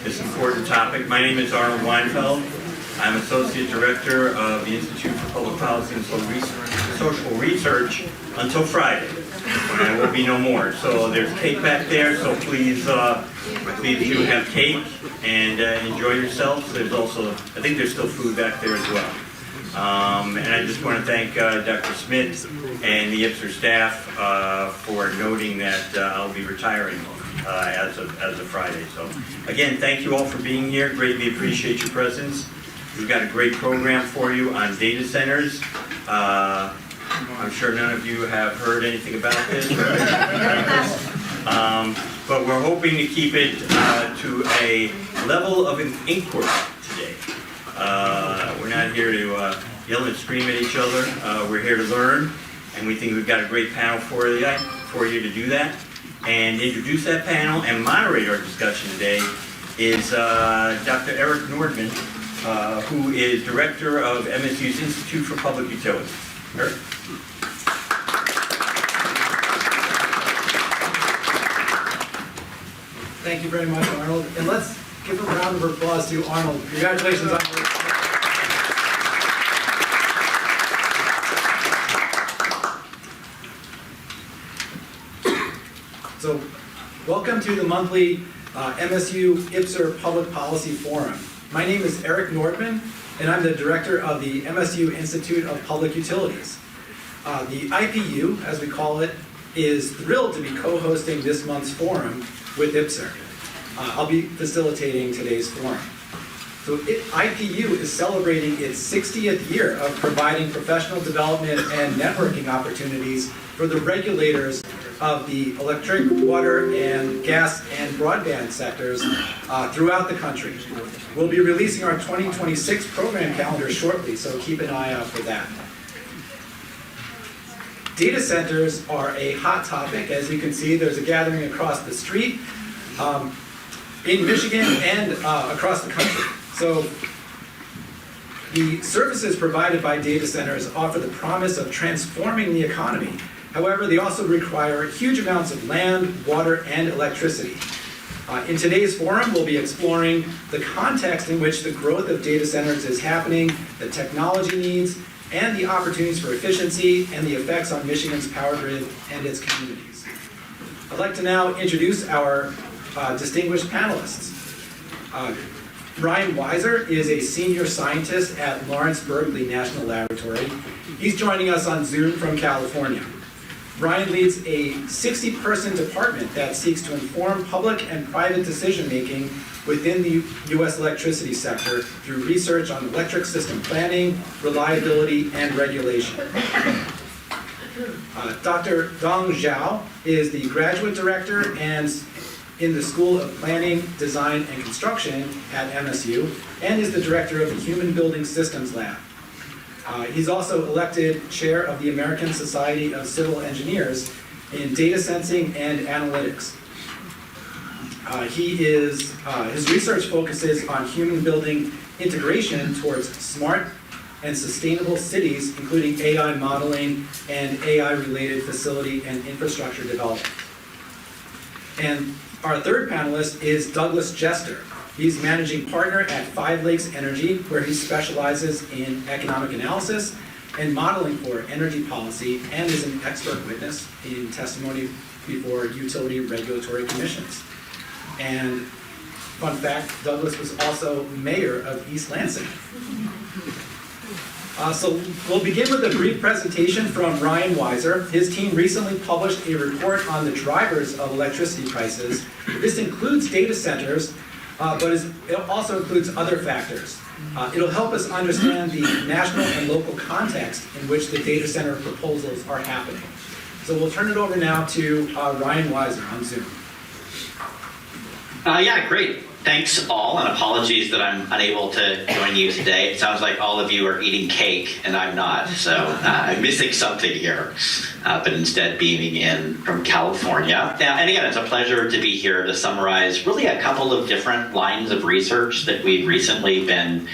this important topic. My name is Arnold Weinfeld. I'm Associate Director of the Institute for Public Policy and Social Research until Friday, when I will be no more. So there's cake back there, so please do have cake and enjoy yourselves. There's also, I think there's still food back there as well. And I just want to thank Dr. Smith and the IPPSR staff for noting that I'll be retiring as of Friday. So again, thank you all for being here. Greatly appreciate your presence. We've got a great program for you on data centers. I'm sure none of you have heard anything about this. But we're hoping to keep it to a level of an inquiry today. We're not here to yell and scream at each other. We're here to learn, and we think we've got a great panel for you to do that. And introduce that panel and moderate our discussion today is Dr. Erik Nordman, who is Director of MSU's Institute for Public Utilities. Erik? Thank you very much, Arnold. And let's give a round of applause to Arnold. Congratulations, Arnold. So, welcome to the monthly MSU IPPSR Public Policy Forum. My name is Erik Nordman, and I'm the Director of the MSU Institute of Public Utilities. The IPU, as we call it, is thrilled to be co-hosting this month's forum with IPPSR. I'll be facilitating today's forum. So IPU is celebrating its 60th year of providing professional development and networking opportunities for the regulators of the electric, water, and gas and broadband sectors throughout the country. We'll be releasing our 2026 program calendar shortly, so keep an eye out for that. Data centers are a hot topic. As you can see, there's a gathering across the street in Michigan and across the country. So the services provided by data centers offer the promise of transforming the economy. However, they also require huge amounts of land, water, and electricity. In today's forum, we'll be exploring the context in which the growth of data centers is happening, the technology needs, and the opportunities for efficiency and the effects on Michigan's power grid and its communities. I'd like to now introduce our distinguished panelists. Ryan Weiser is a senior scientist at Lawrence Berkeley National Laboratory. He's joining us on Zoom from California. Ryan leads a 60-person department that seeks to inform public and private decision-making within the U.S. electricity sector through research on electric system planning, reliability, and regulation. Dr. Dong Zhao is the graduate director and in the School of Planning, Design, and Construction at MSU, and is the director of the Human Building Systems Lab. He's also elected chair of the American Society of Civil Engineers in data sensing and analytics. His research focuses on human building integration towards smart and sustainable cities, including AI modeling and AI-related facility and infrastructure development. And our third panelist is Douglas Jester. He's managing partner at Five Lakes Energy, where he specializes in economic analysis and modeling for energy policy, and is an expert witness in testimony before utility regulatory commissions. And fun fact, Douglas was also mayor of East Lansing. So we'll begin with a brief presentation from Ryan Weiser. His team recently published a report on the drivers of electricity prices. This includes data centers, but it also includes other factors. It'll help us understand the national and local context in which the data center proposals are happening. So we'll turn it over now to Ryan Weiser on Zoom. Yeah, great. Thanks all, and apologies that I'm unable to join you today. It sounds like all of you are eating cake, and I'm not, so I'm missing something here, but instead beaming in from California. And again, it's a pleasure to be here to summarize really a couple of different lines of research that we've recently been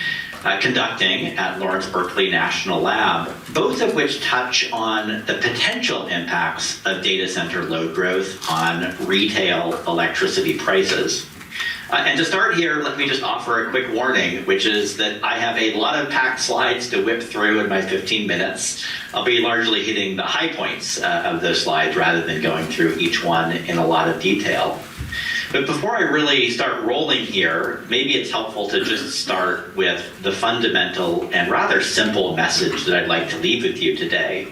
conducting at Lawrence Berkeley National Lab, both of which touch on the potential impacts of data center load growth on retail electricity prices. And to start here, let me just offer a quick warning, which is that I have a lot of packed slides to whip through in my 15 minutes. I'll be largely hitting the high points of those slides rather than going through each one in a lot of detail. But before I really start rolling here, maybe it's helpful to just start with the fundamental and rather simple message that I'd like to leave with you today.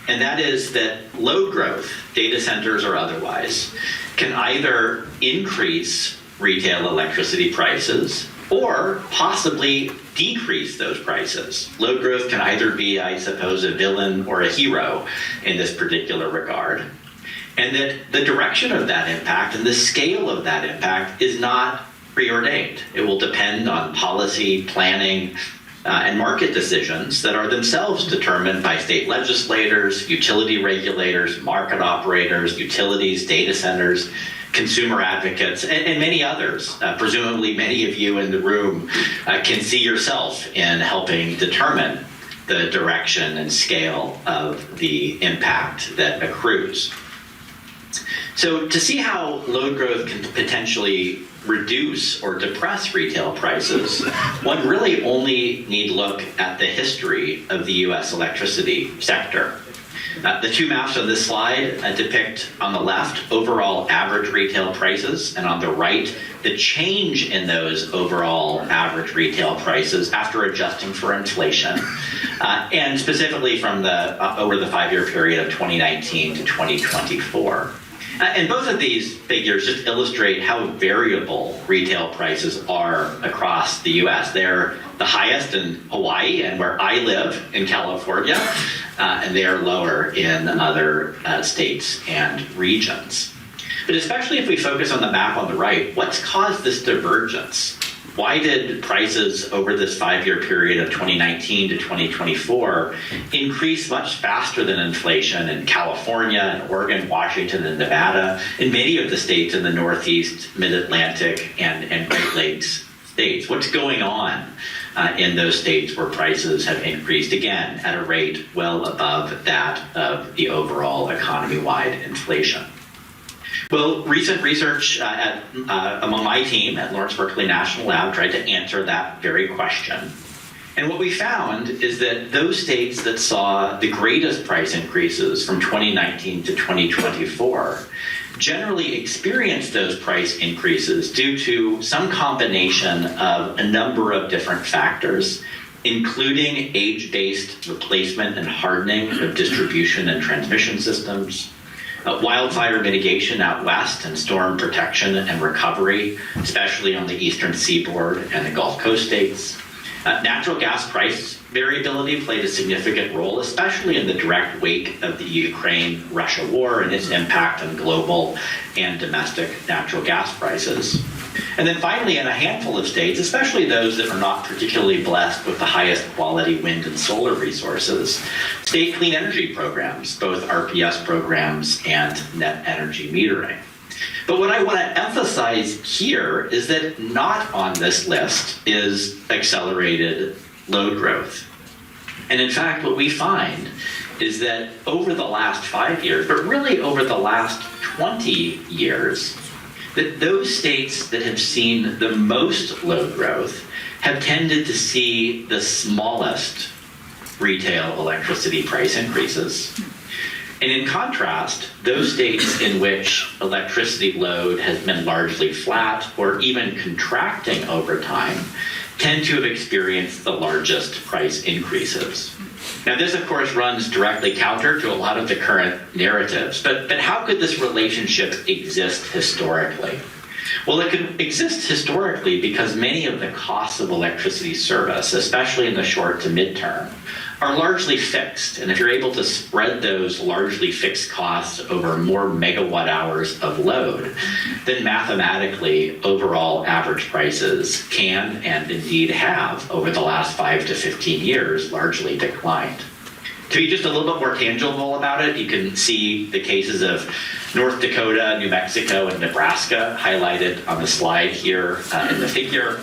And that is that load growth, data centers or otherwise, can either increase retail electricity prices or possibly decrease those prices. Load growth can either be, I suppose, a villain or a hero in this particular regard. And that the direction of that impact and the scale of that impact is not preordained. It will depend on policy, planning, and market decisions that are themselves determined by state legislators, utility regulators, market operators, utilities, data centers, consumer advocates, and many others. Presumably many of you in the room can see yourself in helping determine the direction and scale of the impact that accrues. So to see how load growth can potentially reduce or depress retail prices, one really only need look at the history of the U.S. electricity sector. The two maps on this slide depict on the left overall average retail prices, and on the right the change in those overall average retail prices after adjusting for inflation, and specifically from over the 5-year period of 2019 to 2024. And both of these figures just illustrate how variable retail prices are across the U.S. They're the highest in Hawaii and where I live in California, and they are lower in other states and regions. But especially if we focus on the map on the right, what's caused this divergence? Why did prices over this 5-year period of 2019 to 2024 increase much faster than inflation in California and Oregon, Washington, and Nevada, and many of the states in the Northeast, Mid-Atlantic, and Great Lakes states? What's going on in those states where prices have increased, again, at a rate well above that of the overall economy-wide inflation? Well, recent research among my team at Lawrence Berkeley National Lab tried to answer that very question. And what we found is that those states that saw the greatest price increases from 2019 to 2024 generally experienced those price increases due to some combination of a number of different factors, including age-based replacement and hardening of distribution and transmission systems, wildfire mitigation out west and storm protection and recovery, especially on the eastern seaboard and the Gulf Coast states. Natural gas price variability played a significant role, especially in the direct wake of the Ukraine-Russia war and its impact on global and domestic natural gas prices. And then finally, in a handful of states, especially those that are not particularly blessed with the highest quality wind and solar resources, state clean energy programs, both RPS programs and net energy metering. But what I want to emphasize here is that not on this list is accelerated load growth. And in fact, what we find is that over the last 5 years, but really over the last 20 years, that those states that have seen the most load growth have tended to see the smallest retail electricity price increases. And in contrast, those states in which electricity load has been largely flat or even contracting over time tend to have experienced the largest price increases. Now, this, of course, runs directly counter to a lot of the current narratives, but how could this relationship exist historically? Well, it could exist historically because many of the costs of electricity service, especially in the short to midterm, are largely fixed. And if you're able to spread those largely fixed costs over more megawatt hours of load, then mathematically overall average prices can and indeed have over the last 5 to 15 years largely declined. To be just a little bit more tangible about it, you can see the cases of North Dakota, New Mexico, and Nebraska highlighted on the slide here in the figure.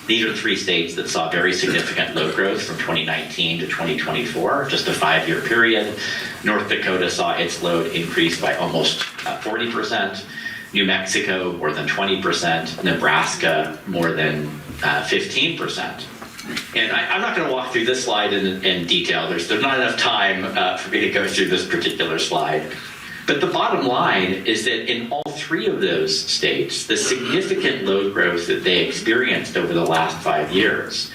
These are 3 states that saw very significant load growth from 2019 to 2024, just a 5-year period. North Dakota saw its load increase by almost 40%. New Mexico, more than 20%, Nebraska, more than 15%. And I'm not going to walk through this slide in detail. There's not enough time for me to go through this particular slide. But the bottom line is that in all three of those states, the significant load growth that they experienced over the last 5 years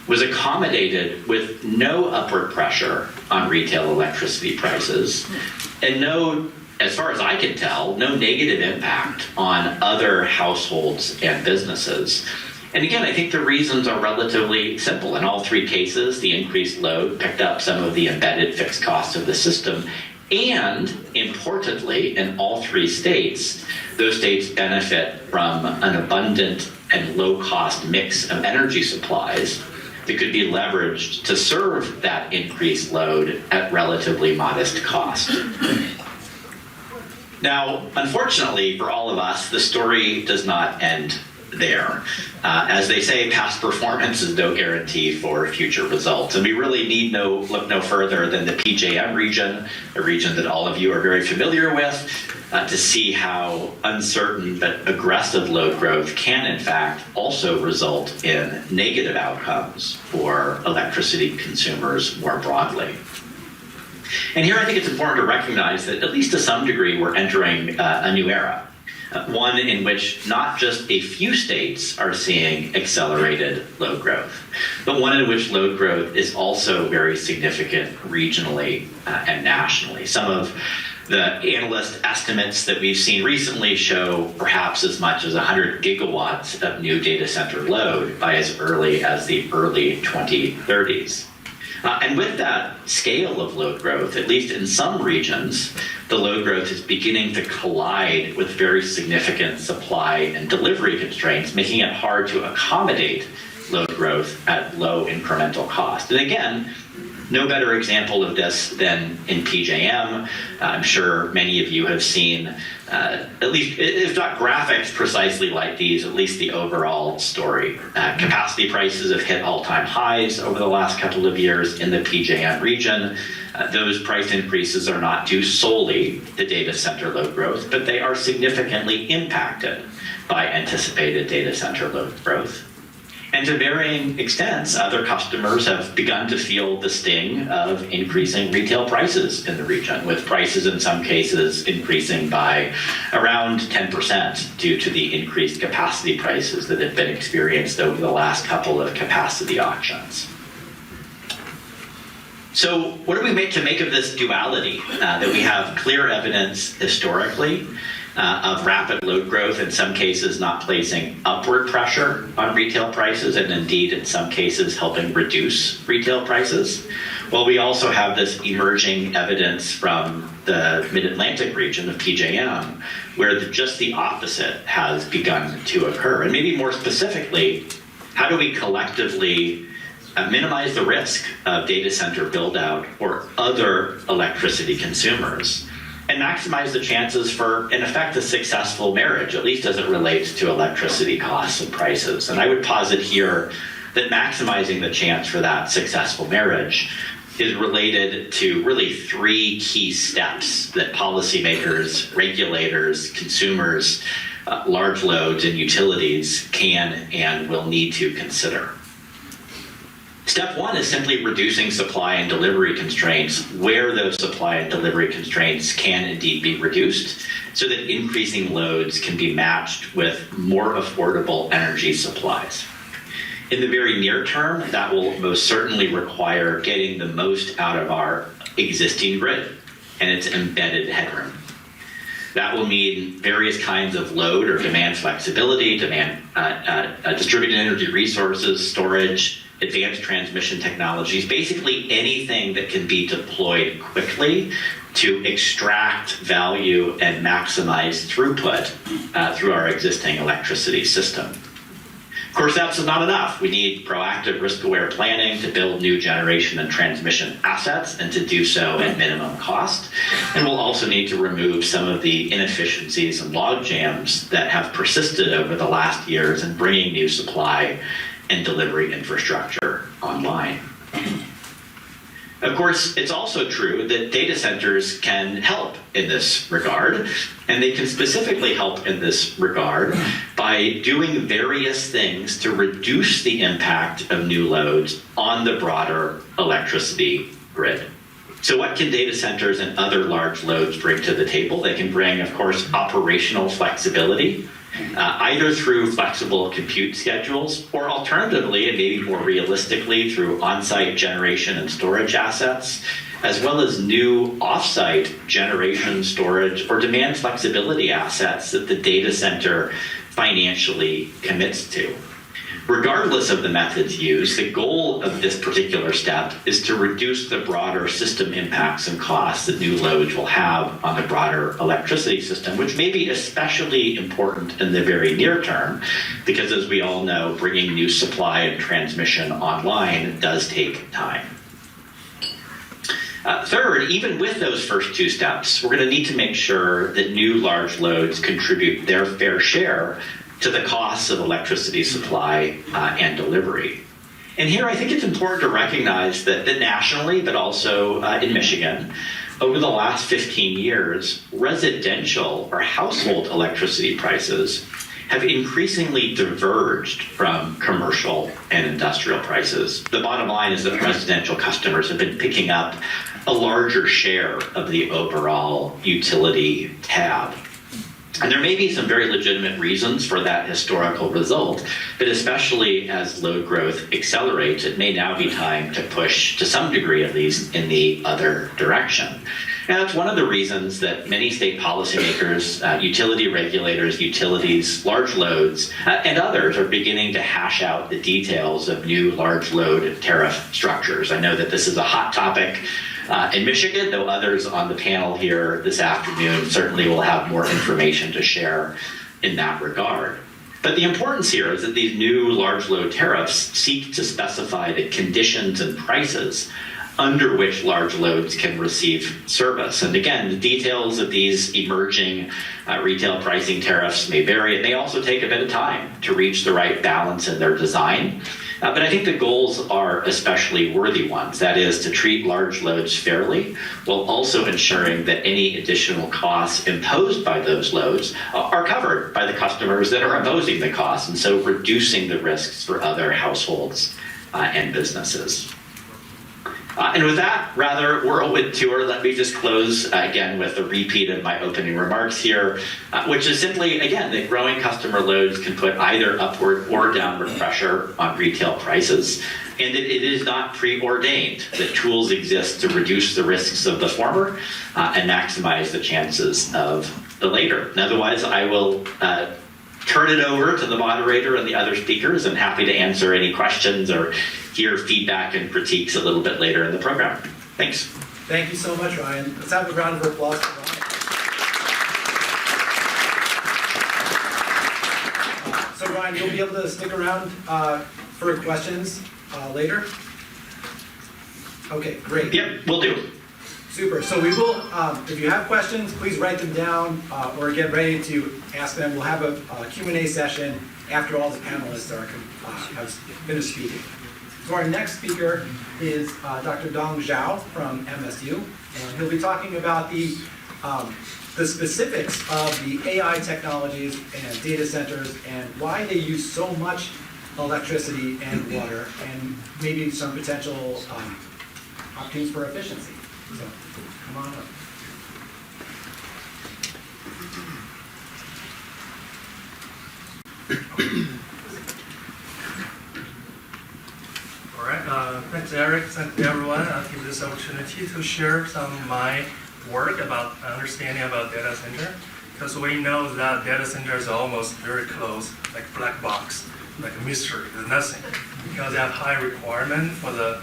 was accommodated with no upward pressure on retail electricity prices and no, as far as I can tell, no negative impact on other households and businesses. And again, I think the reasons are relatively simple. In all three cases, the increased load picked up some of the embedded fixed costs of the system. And importantly, in all three states, those states benefit from an abundant and low-cost mix of energy supplies that could be leveraged to serve that increased load at relatively modest cost. Now, unfortunately for all of us, the story does not end there. As they say, past performance is no guarantee for future results. And we really need look no further than the PJM region, a region that all of you are very familiar with, to see how uncertain but aggressive load growth can in fact also result in negative outcomes for electricity consumers more broadly. And here I think it's important to recognize that at least to some degree we're entering a new era. One in which not just a few states are seeing accelerated load growth, but one in which load growth is also very significant regionally and nationally. Some of the analyst estimates that we've seen recently show perhaps as much as 100 gigawatts of new data center load by as early as the early 2030s. And with that scale of load growth, at least in some regions, the load growth is beginning to collide with very significant supply and delivery constraints, making it hard to accommodate load growth at low incremental cost. And again, no better example of this than in PJM. I'm sure many of you have seen, at least, if not graphics precisely like these, at least the overall story. Capacity prices have hit all-time highs over the last couple of years in the PJM region. Those price increases are not due solely to data center load growth, but they are significantly impacted by anticipated data center load growth. And to varying extents, other customers have begun to feel the sting of increasing retail prices in the region, with prices in some cases increasing by around 10% due to the increased capacity prices that have been experienced over the last couple of capacity auctions. So what do we make of this duality, that we have clear evidence historically of rapid load growth, in some cases not placing upward pressure on retail prices, and indeed in some cases helping reduce retail prices? Well, we also have this emerging evidence from the Mid-Atlantic region of PJM, where just the opposite has begun to occur. And maybe more specifically, how do we collectively minimize the risk of data center build-out or other electricity consumers, and maximize the chances for, in effect, a successful marriage, at least as it relates to electricity costs and prices? And I would posit here that maximizing the chance for that successful marriage is related to really three key steps that policymakers, regulators, consumers, large loads, and utilities can and will need to consider. Step one is simply reducing supply and delivery constraints where those supply and delivery constraints can indeed be reduced, so that increasing loads can be matched with more affordable energy supplies. In the very near term, that will most certainly require getting the most out of our existing grid and its embedded headroom. That will mean various kinds of load or demand flexibility, distributed energy resources, storage, advanced transmission technologies, basically anything that can be deployed quickly to extract value and maximize throughput through our existing electricity system. Of course, that's not enough. We need proactive risk-aware planning to build new generation and transmission assets, and to do so at minimum cost. And we'll also need to remove some of the inefficiencies and log jams that have persisted over the last years in bringing new supply and delivery infrastructure online. A Of course, it's also true that data centers can help in this regard, and they can specifically help in this regard by doing various things to reduce the impact of new loads on the broader electricity grid. So what can data centers and other large loads bring to the table? They can bring, of course, operational flexibility, either through flexible compute schedules, or alternatively, and maybe more realistically, through on-site generation and storage assets, as well as new off-site generation, storage, or demand flexibility assets that the data center financially commits to. Regardless of the methods used, the goal of this particular step is to reduce the broader system impacts and costs that new loads will have on the broader electricity system, which may be especially important in the very near term, because as we all know, bringing new supply and transmission online does take time. Third, even with those first two steps, we're going to need to make sure that new large loads contribute their fair share to the costs of electricity supply and delivery. And here I think it's important to recognize that nationally, but also in Michigan, over the last 15 years, residential or household electricity prices have increasingly diverged from commercial and industrial prices. The bottom line is that residential customers have been picking up a larger share of the overall utility tab. And there may be some very legitimate reasons for that historical result, but especially as load growth accelerates, it may now be time to push, to some degree at least, in the other direction. And that's one of the reasons that many state policymakers, utility regulators, utilities, large loads, and others are beginning to hash out the details of new large load tariff structures. I know that this is a hot topic in Michigan, though others on the panel here this afternoon certainly will have more information to share in that regard. But the importance here is that these new large load tariffs seek to specify the conditions and prices under which large loads can receive service. And again, the details of these emerging retail pricing tariffs may vary. It may also take a bit of time to reach the right balance in their design. But I think the goals are especially worthy ones. That is, to treat large loads fairly, while also ensuring that any additional costs imposed by those loads are covered by the customers that are imposing the costs, and so reducing the risks for other households and businesses. And with that rather whirlwind tour, let me just close again with a repeat of my opening remarks here, which is simply, again, that growing customer loads can put either upward or downward pressure on retail prices, and it is not preordained that tools exist to reduce the risks of the former and maximize the chances of the later. And otherwise, I will turn it over to the moderator and the other speakers. I'm happy to answer any questions or hear feedback and critiques a little bit later in the program. Thanks. Thank you so much, Ryan. Let's have a round of applause for Ryan. So Ryan, you'll be able to stick around for questions later? Okay, great. Yep, we'll do. Super. So we will, if you have questions, please write them down or get ready to ask them. We'll have a Q&A session after all the panelists have finished speaking. So our next speaker is Dr. Zhao from MSU, and he'll be talking about the specifics of the AI technologies and data centers and why they use so much electricity and water, and maybe some potential opportunities for efficiency. So, come on up. All right, thanks Eric, thank you everyone. I'll give this opportunity to share some of my work about understanding about data center, because we know that data centers are almost very close, like black box, like a mystery, there's nothing, because they have high requirement for the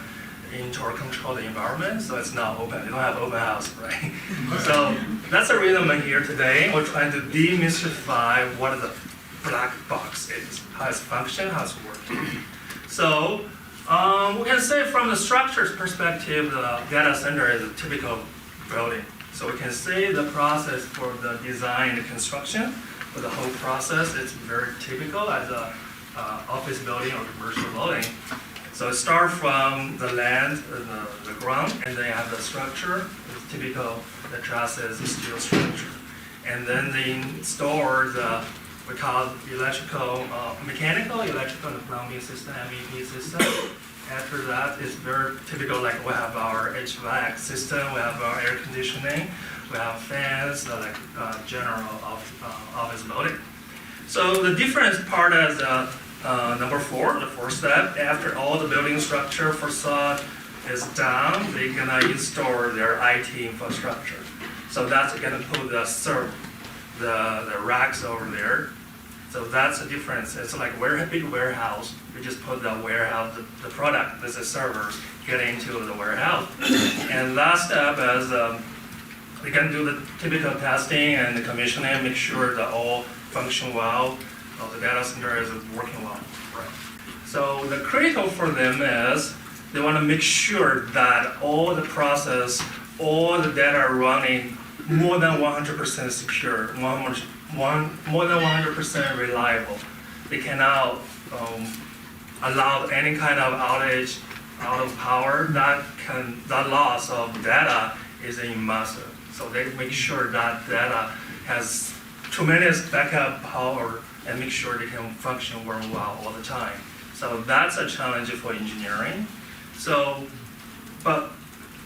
indoor control the environment, so it's not open. You don't have open house, right? So that's the reason I'm here today. We're trying to demystify what the black box is, how it's function, how it's working. So we can say from the structures perspective, the data center is a typical building. So we can say the process for the design and construction, for the whole process, it's very typical as a office building or commercial building. So it starts from the land, the ground, and then you have the structure, the typical, the trusses, the steel structure. And then they store the, we call it mechanical, electrical, and plumbing system, MEP system. After that, it's very typical, like we have our HVAC system, we have our air conditioning, we have fans, like general office building. So the difference part is number 4, the 4th step. After all the building structure facade is done, they're gonna install their IT infrastructure. So that's gonna put the racks over there. So that's the difference. It's like a big warehouse. We just put the warehouse, the product, this is servers, get into the warehouse. And last step is we can do the typical testing and the commissioning, make sure that all function well, the data center is working well. Right. So the critical for them is they want to make sure that all the process, all the data are running more than 100% secure, more than 100% reliable. They cannot allow any kind of outage, out of power. That loss of data is massive. So they make sure that data has tremendous backup power and make sure they can function very well all the time. So that's a challenge for engineering. So, but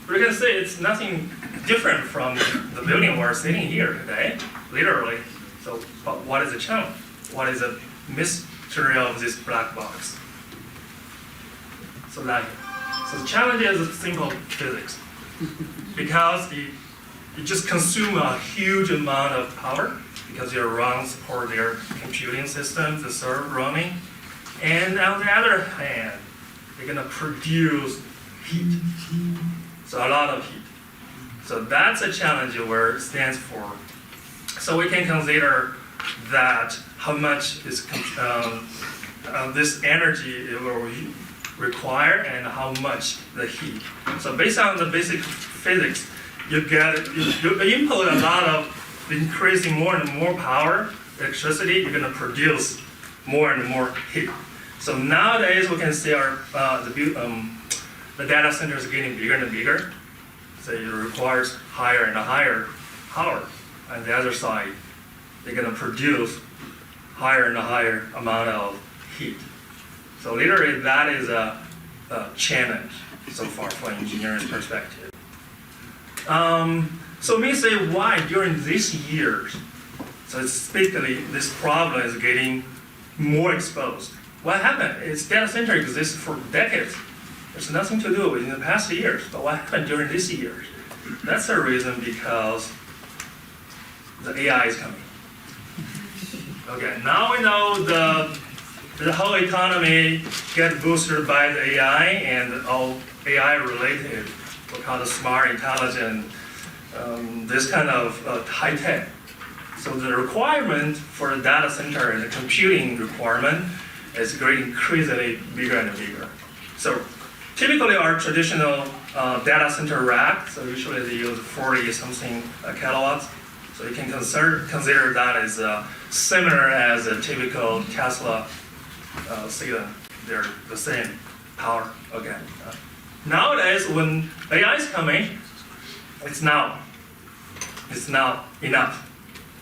we're gonna say it's nothing different from the building we're sitting here today, literally. So, but what is the challenge? What is the mystery of this black box? So the challenge is simple physics. Because you just consume a huge amount of power because your ROM support their computing systems, the server running. And on the other hand, they're gonna produce heat. So a lot of heat. So that's a challenge where it stands for. So we can consider that how much is this energy it will require and how much the heat. So based on the basic physics, you input a lot of increasing more and more power, electricity, you're gonna produce more and more heat. So nowadays we can see the data centers are getting bigger and bigger. So it requires higher and higher power. On the other side, they're gonna produce higher and higher amount of heat. So literally that is a challenge so far from engineering perspective. So we say why during these years, so it's basically this problem is getting more exposed. What happened? It's data center exists for decades. There's nothing to do in the past years, but what happened during these years? That's the reason because the AI is coming. Okay, now we know the whole economy gets boosted by the AI and all AI related, we call it smart, intelligent, this kind of high tech. So the requirement for the data center and the computing requirement is getting increasingly bigger and bigger. So typically our traditional data center rack, so usually they use 40 something kilowatts. So you can consider that as similar as a typical Tesla sedan. They're the same power again. Nowadays, when AI is coming, it's not enough.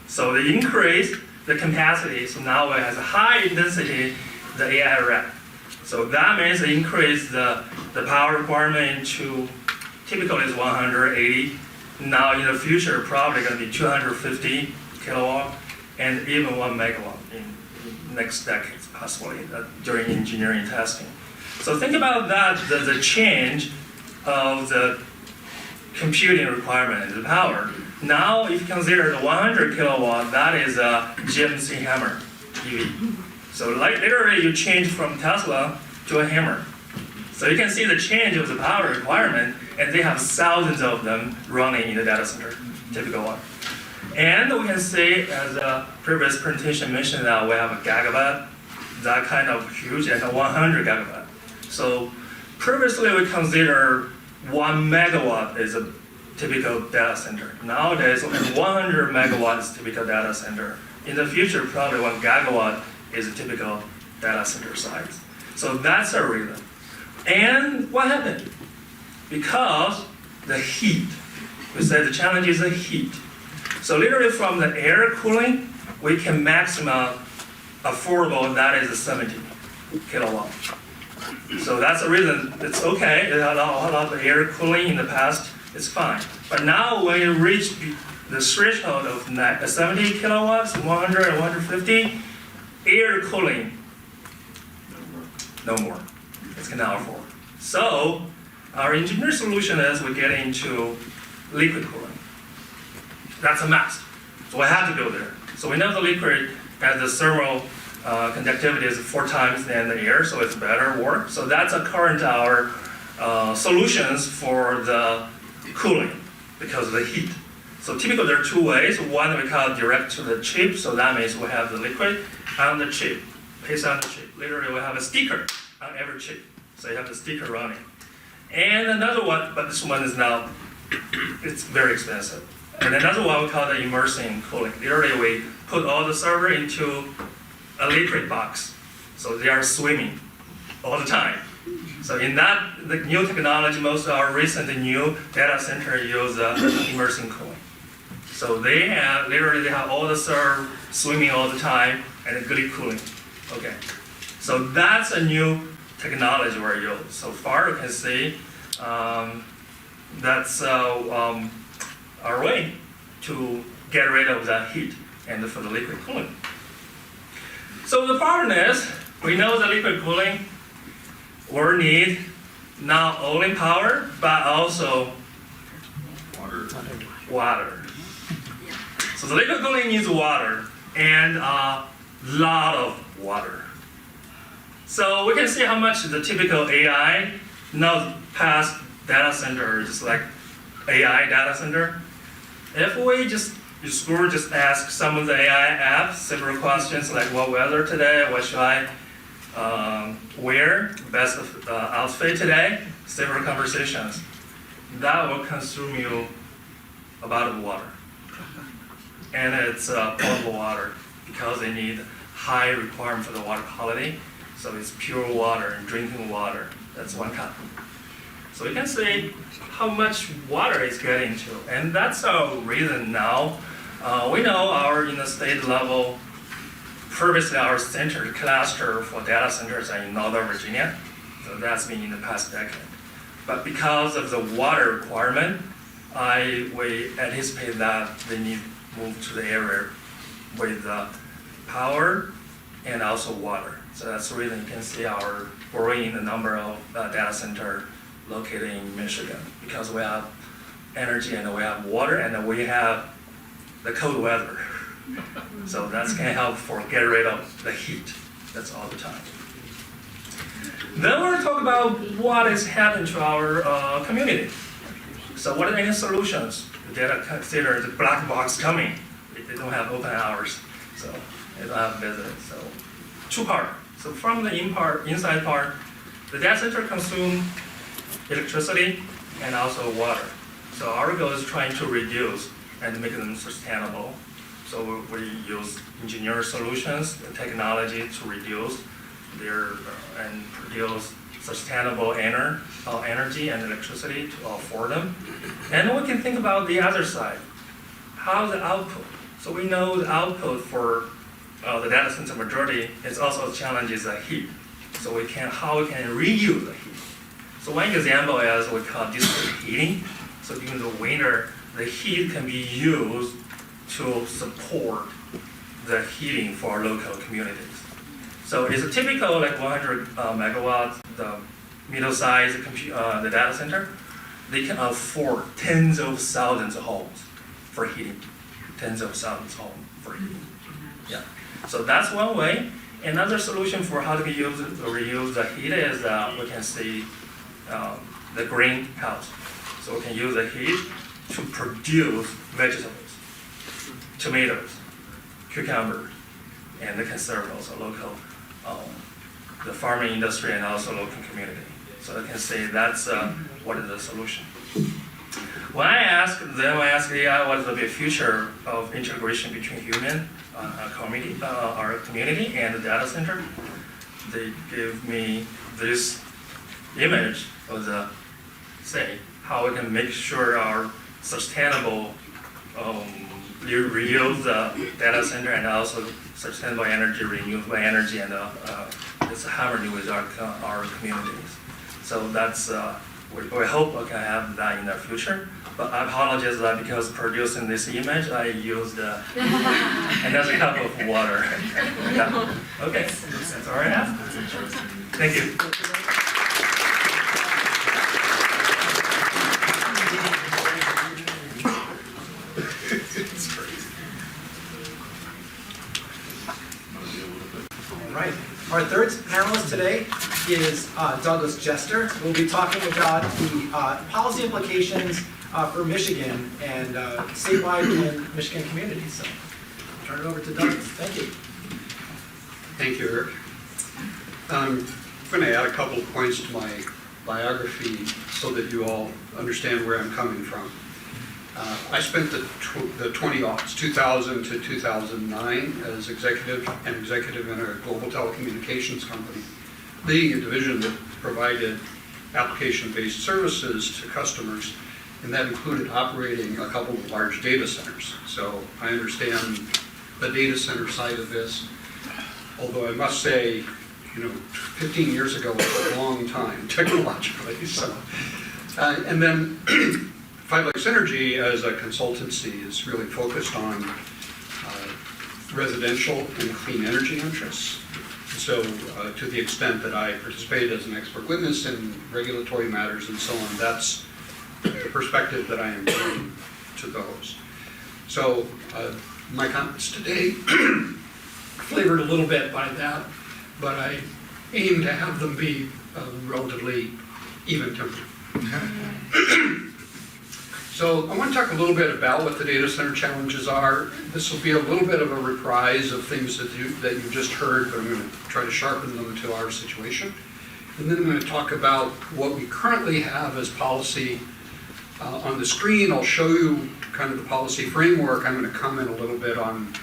So they increase the capacity. So now it has a high density, the AI rack. So that means they increase the power requirement to typically is 180. Now in the future, probably going to be 250 kilowatt and even 1 megawatt in next decades, possibly during engineering testing. So think about that, the change of the computing requirement, the power. Now, if you consider the 100 kilowatt, that is a GMC Hammer EV. So like literally you change from Tesla to a Hammer. So you can see the change of the power requirement, and they have thousands of them running in the data center, typical one. And we can see, as a previous presentation mentioned, that we have a gigawatt, that kind of huge, and a 100 gigawatt. So previously we consider 1 megawatt is a typical data center. Nowadays, 100 megawatt is typical data center. In the future, probably 1 gigawatt is a typical data center size. So that's a reason. And what happened? Because the heat, we said the challenge is the heat. So literally from the air cooling, we can maximum affordable, that is 70 kilowatt. So that's the reason it's okay. It had a lot of air cooling in the past, it's fine. But now when you reach the threshold of 70 kilowatts, 100 and 150, air cooling, no more. It's cannot afford. So our engineering solution is we get into liquid cooling. That's a must. So we have to go there. So we know the liquid has the thermal conductivity is 4 times than the air, so it's better work. So that's our current solutions for the cooling because of the heat. So typically there are 2 ways. One we call direct to the chip, so that means we have the liquid on the chip, paste on the chip. Literally we have a sticker on every chip, so you have the sticker running. And another one, but this one is now, it's very expensive. And another one we call the immersing cooling. Literally we put all the server into a liquid box, so they are swimming all the time. So in that, the new technology, most of our recent new data center use immersing cooling. So they have, literally they have all the server swimming all the time and good cooling. Okay, so that's a new technology we're using. So far you can see that's our way to get rid of that heat and for the liquid cooling. So the problem is, we know the liquid cooling will need not only power, but also water. So the liquid cooling needs water, and a lot of water. So we can see how much the typical AI, now past data center, just like AI data center. If we just ask some of the AI apps several questions like what weather today, what should I wear, best outfit today, several conversations. That will consume you a bottle of water. And it's potable water because they need high requirement for the water quality. So it's pure water and drinking water. That's 1 cup. So you can see how much water is getting to. And that's our reason now. We know our in the state level, previously our center cluster for data centers are in Northern Virginia. So that's been in the past decade. But because of the water requirement, we anticipate that they need to move to the area with power and also water. So that's the reason you can see our growing in the number of data center located in Michigan, because we have energy and we have water and we have the cold weather. So that's can help for get rid of the heat. That's all the time. Then we're talking about what is happening to our community. So what are any solutions? The data consider the black box coming. They don't have open hours, so they don't have visitors. So 2 parts. So from the inside part, the data center consume electricity and also water. So our goal is trying to reduce and make them sustainable. So we use engineer solutions and technology to reduce their and produce sustainable energy and electricity to afford them. And we can think about the other side, how the output. So we know the output for the data center majority is also a challenge is the heat. So how we can reuse the heat. So one example is we call district heating. So during the winter, the heat can be used to support the heating for local communities. So it's a typical like 100 megawatts, the middle-sized the data center. They can afford tens of thousands of homes for heating. Tens of thousands of homes for heating. Yeah. So that's one way. Another solution for how to reuse the heat is we can see the greenhouse. So we can use the heat to produce vegetables, tomatoes, cucumbers, and they can serve also local, the farming industry and also local community. So I can say that's what is the solution. When I ask AI what is the future of integration between human, our community and the data center, they give me this image of the say how we can make sure our sustainable reuse the data center and also sustainable energy, renewable energy, and it's harmony with our communities. So that's we hope we can have that in the future. But I apologize that because producing this image, I used another cup of water. Yeah. Okay, that's all I have. Thank you. All right. Our third panelist today is Douglas Jester. We'll be talking about the policy implications for Michigan and statewide and Michigan communities. So I'll turn it over to Douglas. Thank you. Thank you, Erik. I'm going to add a couple of points to my biography so that you all understand where I'm coming from. I spent the 2000 to 2009 as executive in a global telecommunications company, leading a division that provided application-based services to customers, and that included operating a couple of large data centers. So I understand the data center side of this, although I must say, 15 years ago was a long time technologically. So, and then Five Lakes Energy as a consultancy is really focused on residential and clean energy interests. So to the extent that I participate as an expert witness in regulatory matters and so on, that's the perspective that I am bringing to those. So my comments today flavored a little bit by that, but I aim to have them be relatively even-tempered. So I want to talk a little bit about what the data center challenges are. This will be a little bit of a reprise of things that you just heard, but I'm going to try to sharpen them to our situation. And then I'm going to talk about what we currently have as policy on the screen. I'll show you kind of the policy framework. I'm going to comment a little bit on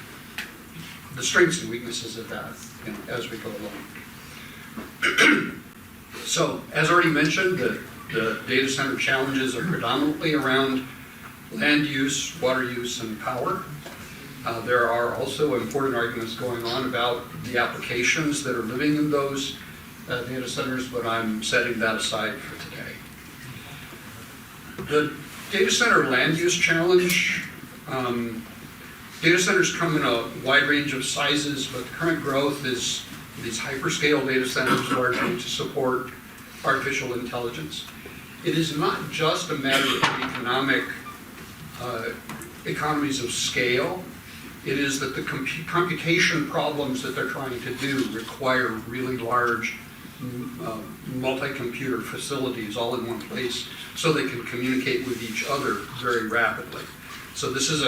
the strengths and weaknesses of that as we go along. So, as already mentioned, the data center challenges are predominantly around land use, water use, and power. There are also important arguments going on about the applications that are living in those data centers, but I'm setting that aside for today. The data center land use challenge, data centers come in a wide range of sizes, but the current growth is these hyperscale data centers largely to support artificial intelligence. It is not just a matter of economies of scale. It is that the computation problems that they're trying to do require really large multi-computer facilities all in one place so they can communicate with each other very rapidly. So this is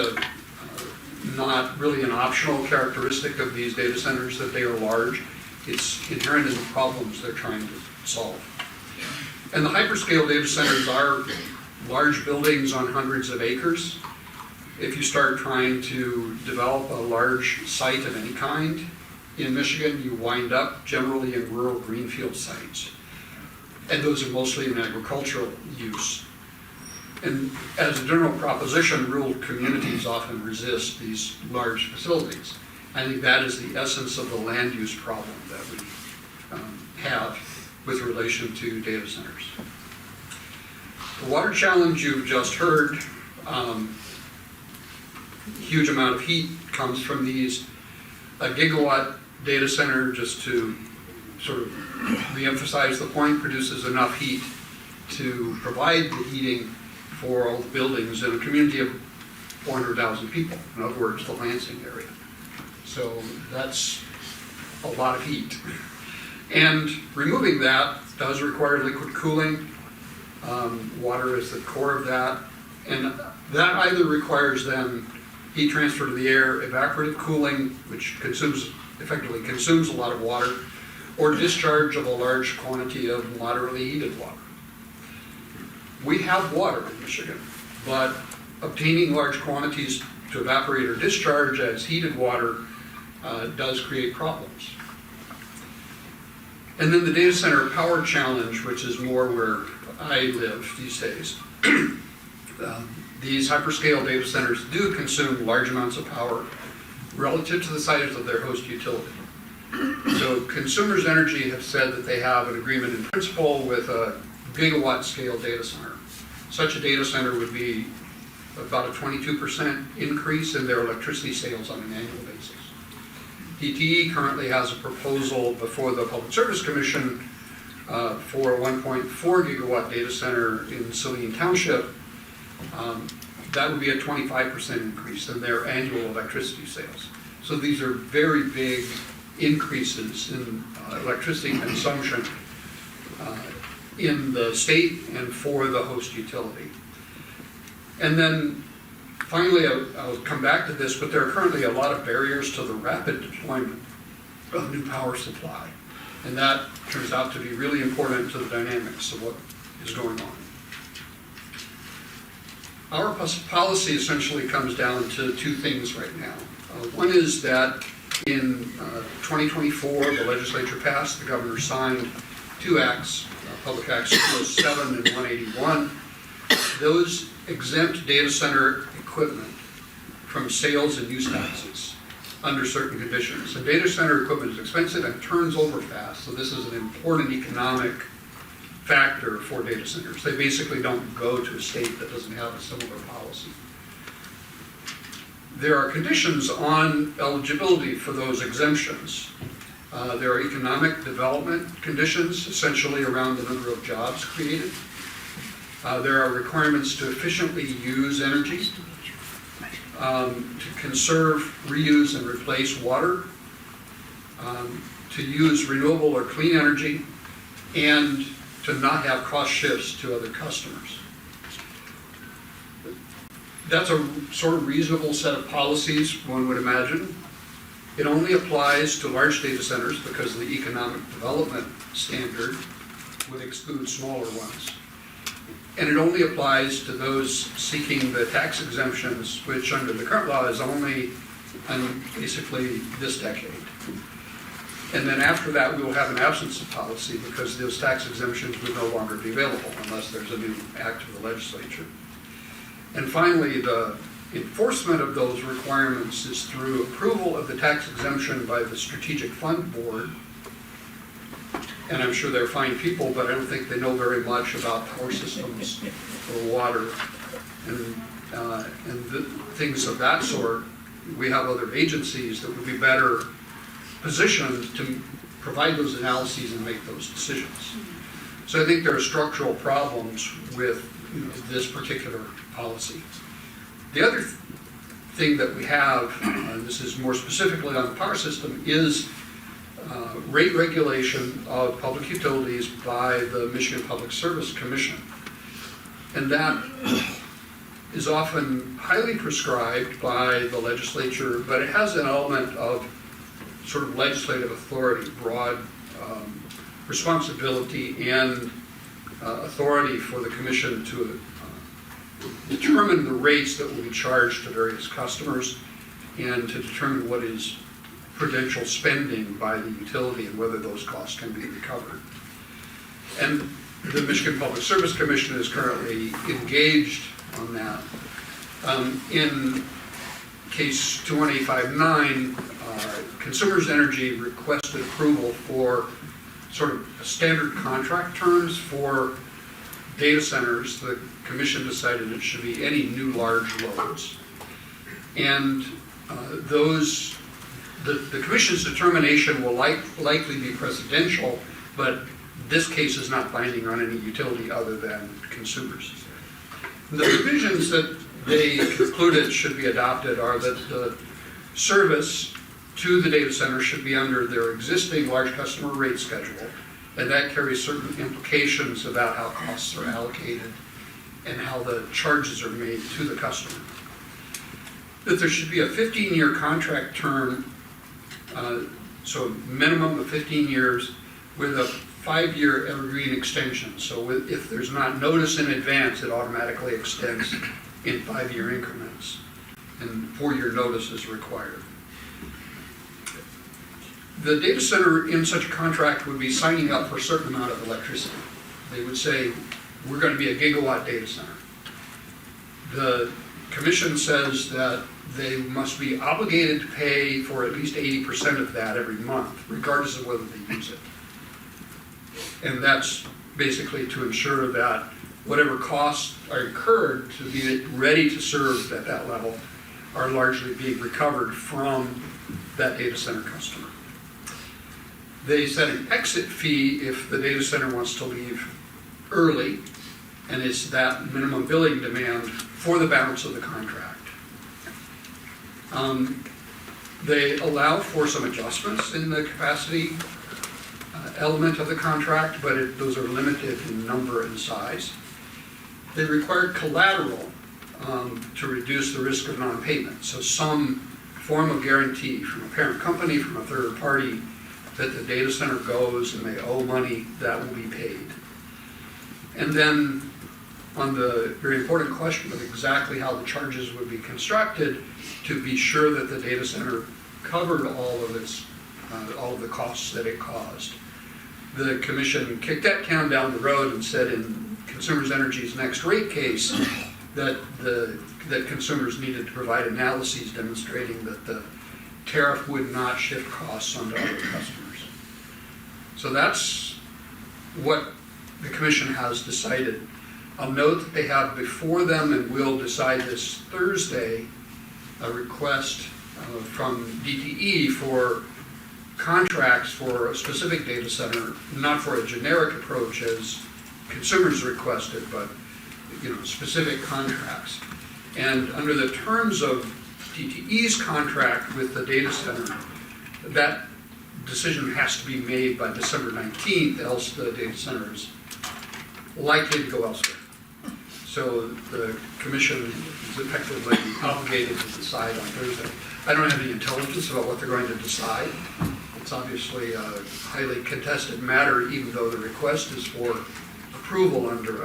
not really an optional characteristic of these data centers that they are large. It's inherent in the problems they're trying to solve. And the hyperscale data centers are large buildings on hundreds of acres. If you start trying to develop a large site of any kind in Michigan, you wind up generally in rural greenfield sites. And those are mostly in agricultural use. And as a general proposition, rural communities often resist these large facilities. I think that is the essence of the land use problem that we have with relation to data centers. The water challenge you've just heard, huge amount of heat comes from these. A gigawatt data center, just to sort of re-emphasize the point, produces enough heat to provide the heating for all the buildings in a community of 400,000 people. In other words, the Lansing area. So that's a lot of heat. And removing that does require liquid cooling. Water is the core of that. And that either requires then heat transfer to the air, evaporative cooling, which effectively consumes a lot of water, or discharge of a large quantity of moderately heated water. We have water in Michigan, but obtaining large quantities to evaporate or discharge as heated water does create problems. And then the data center power challenge, which is more where I live these days. These hyperscale data centers do consume large amounts of power relative to the size of their host utility. So Consumers Energy have said that they have an agreement in principle with a gigawatt scale data center. Such a data center would be about a 22% increase in their electricity sales on an annual basis. DTE currently has a proposal before the Public Service Commission for a 1.4 gigawatt data center in Saline Township. That would be a 25% increase in their annual electricity sales. So these are very big increases in electricity consumption in the state and for the host utility. And then finally, I'll come back to this, but there are currently a lot of barriers to the rapid deployment of new power supply. And that turns out to be really important to the dynamics of what is going on. Our policy essentially comes down to two things right now. One is that in 2024, the legislature passed, the governor signed two acts, Public Acts 207 and 181. Those exempt data center equipment from sales and use taxes under certain conditions. And data center equipment is expensive and turns over fast, so this is an important economic factor for data centers. They basically don't go to a state that doesn't have a similar policy. There are conditions on eligibility for those exemptions. There are economic development conditions, essentially around the number of jobs created. There are requirements to efficiently use energy, to conserve, reuse, and replace water, to use renewable or clean energy, and to not have cost shifts to other customers. That's a sort of reasonable set of policies, one would imagine. It only applies to large data centers because the economic development standard would exclude smaller ones. And it only applies to those seeking the tax exemptions, which under the current law is only basically this decade. And then after that, we will have an absence of policy because those tax exemptions would no longer be available unless there's a new act of the legislature. And finally, the enforcement of those requirements is through approval of the tax exemption by the Strategic Fund Board. And I'm sure they're fine people, but I don't think they know very much about power systems or water and things of that sort. We have other agencies that would be better positioned to provide those analyses and make those decisions. So I think there are structural problems with this particular policy. The other thing that we have, and this is more specifically on the power system, is rate regulation of public utilities by the Michigan Public Service Commission. And that is often highly prescribed by the legislature, but it has an element of sort of legislative authority, broad responsibility and authority for the commission to determine the rates that will be charged to various customers and to determine what is prudential spending by the utility and whether those costs can be recovered. And the Michigan Public Service Commission is currently engaged on that. In case 21859, Consumers Energy requested approval for sort of standard contract terms for data centers. The commission decided it should be any new large loads. And the commission's determination will likely be presidential, but this case is not binding on any utility other than consumers. The provisions that they concluded should be adopted are that the service to the data center should be under their existing large customer rate schedule, and that carries certain implications about how costs are allocated and how the charges are made to the customer. That there should be a 15-year contract term, so minimum of 15 years with a 5-year evergreen extension. So if there's not notice in advance, it automatically extends in 5-year increments, and 4-year notice is required. The data center in such a contract would be signing up for a certain amount of electricity. They would say, we're going to be a gigawatt data center. The commission says that they must be obligated to pay for at least 80% of that every month, regardless of whether they use it. And that's basically to ensure that whatever costs are incurred to be ready to serve at that level are largely being recovered from that data center customer. They set an exit fee if the data center wants to leave early, and it's that minimum billing demand for the balance of the contract. They allow for some adjustments in the capacity element of the contract, but those are limited in number and size. They require collateral to reduce the risk of non-payment. So some form of guarantee from a parent company, from a third party, that the data center goes and they owe money, that will be paid. And then on the very important question of exactly how the charges would be constructed, to be sure that the data center covered all of the costs that it caused. The commission kicked that can down the road and said in Consumers Energy's next rate case that consumers needed to provide analyses demonstrating that the tariff would not shift costs onto other customers. So that's what the commission has decided. I'll note that they have before them, and will decide this Thursday, a request from DTE for contracts for a specific data center, not for a generic approach as consumers requested, but specific contracts. And under the terms of DTE's contract with the data center, that decision has to be made by December 19th, else the data center is likely to go elsewhere. So the commission is effectively obligated to decide on Thursday. I don't have any intelligence about what they're going to decide. It's obviously a highly contested matter, even though the request is for approval under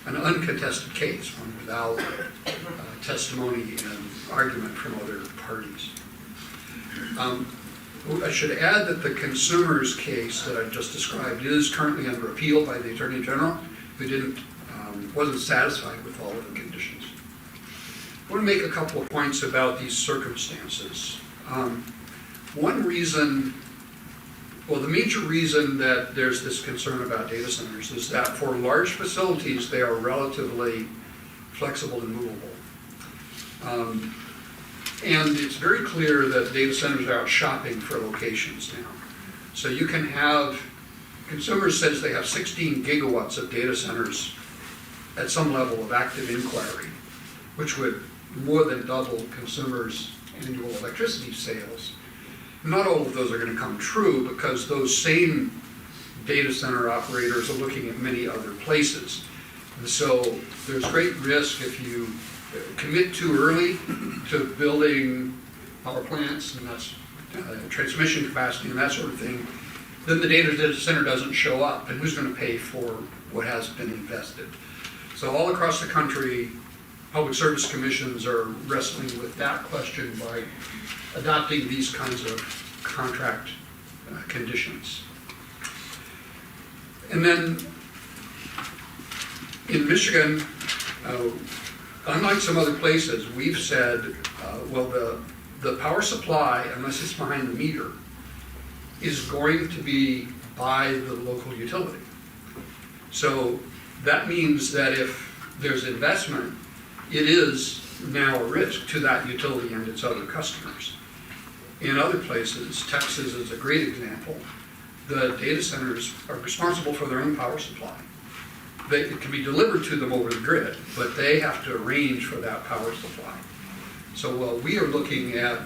an uncontested case, one without testimony and argument from other parties. I should add that the consumer's case that I just described is currently under appeal by the Attorney General, who wasn't satisfied with all of the conditions. I want to make a couple of points about these circumstances. One reason, well, the major reason that there's this concern about data centers is that for large facilities, they are relatively flexible and movable. And it's very clear that data centers are out shopping for locations now. So you can have, Consumers says they have 16 gigawatts of data centers at some level of active inquiry, which would more than double Consumers' annual electricity sales. Not all of those are going to come true because those same data center operators are looking at many other places. And so there's great risk if you commit too early to building power plants, and that's transmission capacity and that sort of thing, then the data center doesn't show up, and who's going to pay for what has been invested? So all across the country, public service commissions are wrestling with that question by adopting these kinds of contract conditions. And then in Michigan, unlike some other places, we've said, well, the power supply, unless it's behind the meter, is going to be by the local utility. So that means that if there's investment, it is now a risk to that utility and its other customers. In other places, Texas is a great example, the data centers are responsible for their own power supply. It can be delivered to them over the grid, but they have to arrange for that power supply. So while we are looking at,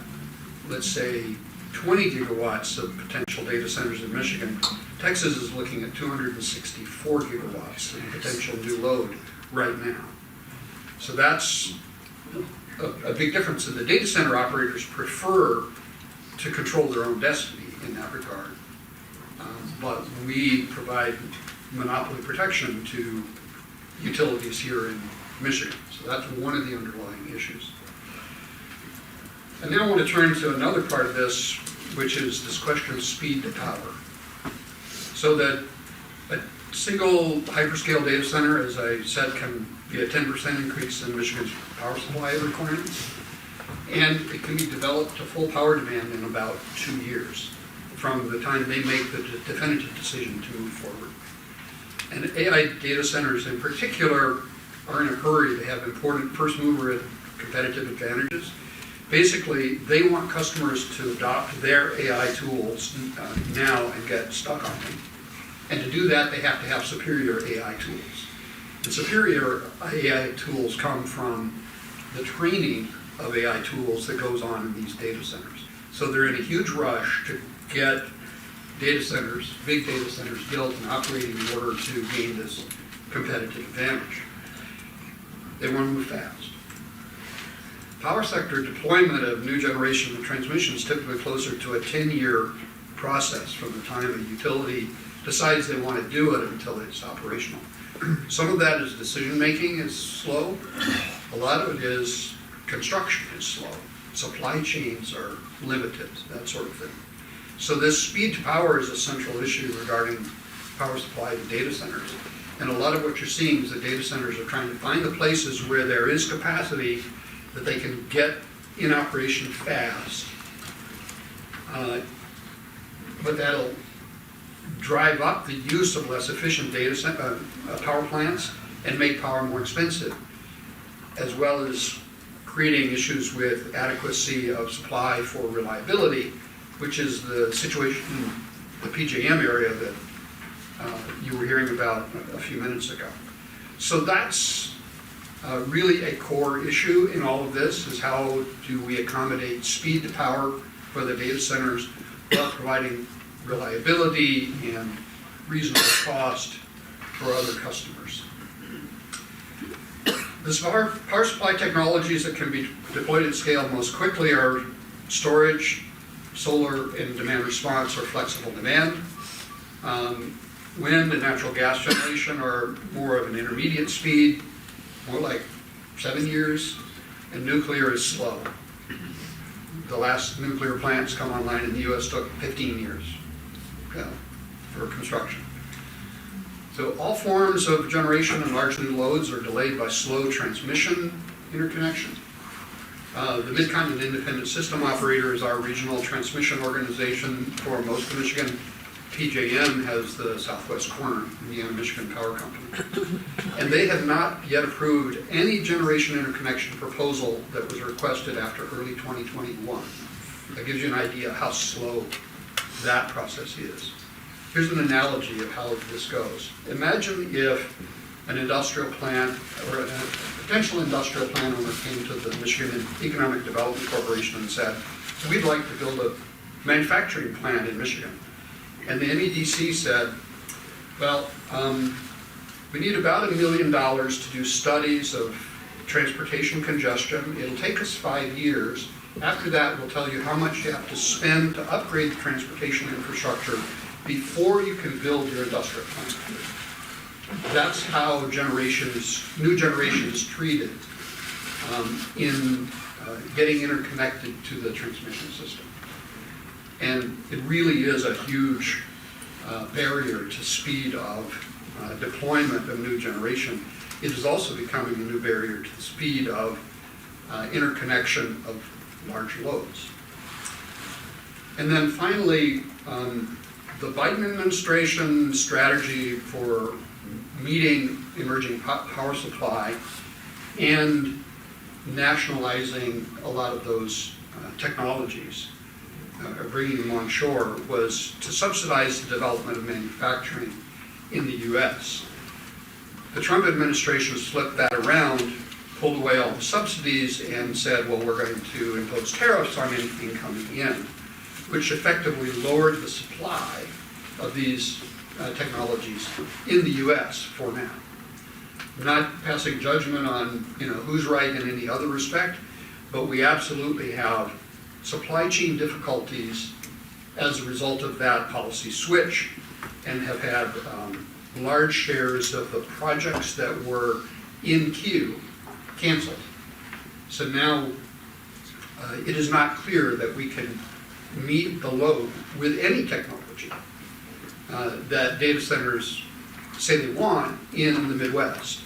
let's say, 20 gigawatts of potential data centers in Michigan, Texas is looking at 264 gigawatts of potential new load right now. So that's a big difference. And the data center operators prefer to control their own destiny in that regard. But we provide monopoly protection to utilities here in Michigan. So that's one of the underlying issues. And now I want to turn to another part of this, which is this question of speed to power. So that a single hyperscale data center, as I said, can be a 10% increase in Michigan's power supply requirements. And it can be developed to full power demand in about 2 years from the time they make the definitive decision to move forward. And AI data centers in particular are in a hurry. They have important first mover competitive advantages. Basically, they want customers to adopt their AI tools now and get stuck on them. And to do that, they have to have superior AI tools. And superior AI tools come from the training of AI tools that goes on in these data centers. So they're in a huge rush to get data centers, big data centers, built and operating in order to gain this competitive advantage. They want to move fast. Power sector deployment of new generation of transmission is typically closer to a 10-year process from the time a utility decides they want to do it until it's operational. Some of that is decision-making is slow. A lot of it is construction is slow. Supply chains are limited, that sort of thing. So this speed to power is a central issue regarding power supply to data centers. And a lot of what you're seeing is that data centers are trying to find the places where there is capacity that they can get in operation fast. But that'll drive up the use of less efficient power plants and make power more expensive, as well as creating issues with adequacy of supply for reliability, which is the situation in the PJM area that you were hearing about a few minutes ago. So that's really a core issue in all of this, is how do we accommodate speed to power for the data centers while providing reliability and reasonable cost for other customers. The power supply technologies that can be deployed at scale most quickly are storage, solar, and demand response or flexible demand. Wind and natural gas generation are more of an intermediate speed, more like 7 years, and nuclear is slow. The last nuclear plants come online in the US took 15 years for construction. So all forms of generation and large new loads are delayed by slow transmission interconnection. The Mid-Continent Independent System Operator is our regional transmission organization for most of Michigan. PJM has the southwest corner, Indiana Michigan Power Company. And they have not yet approved any generation interconnection proposal that was requested after early 2021. That gives you an idea how slow that process is. Here's an analogy of how this goes. Imagine if an industrial plant or a potential industrial plant owner came to the Michigan Economic Development Corporation and said, we'd like to build a manufacturing plant in Michigan. And the MEDC said, well, we need about $1 million to do studies of transportation congestion. It'll take us 5 years. After that, we'll tell you how much you have to spend to upgrade the transportation infrastructure before you can build your industrial plant. That's how new generation is treated in getting interconnected to the transmission system. And it really is a huge barrier to speed of deployment of new generation. It is also becoming a new barrier to the speed of interconnection of large loads. And then finally, the Biden administration strategy for meeting emerging power supply and nationalizing a lot of those technologies, bringing them on shore, was to subsidize the development of manufacturing in the US. The Trump administration flipped that around, pulled away all the subsidies, and said, well, we're going to impose tariffs on anything coming in, which effectively lowered the supply of these technologies in the US for now. We're not passing judgment on who's right in any other respect, but we absolutely have supply chain difficulties as a result of that policy switch, and have had large shares of the projects that were in queue canceled. So now it is not clear that we can meet the load with any technology that data centers say they want in the Midwest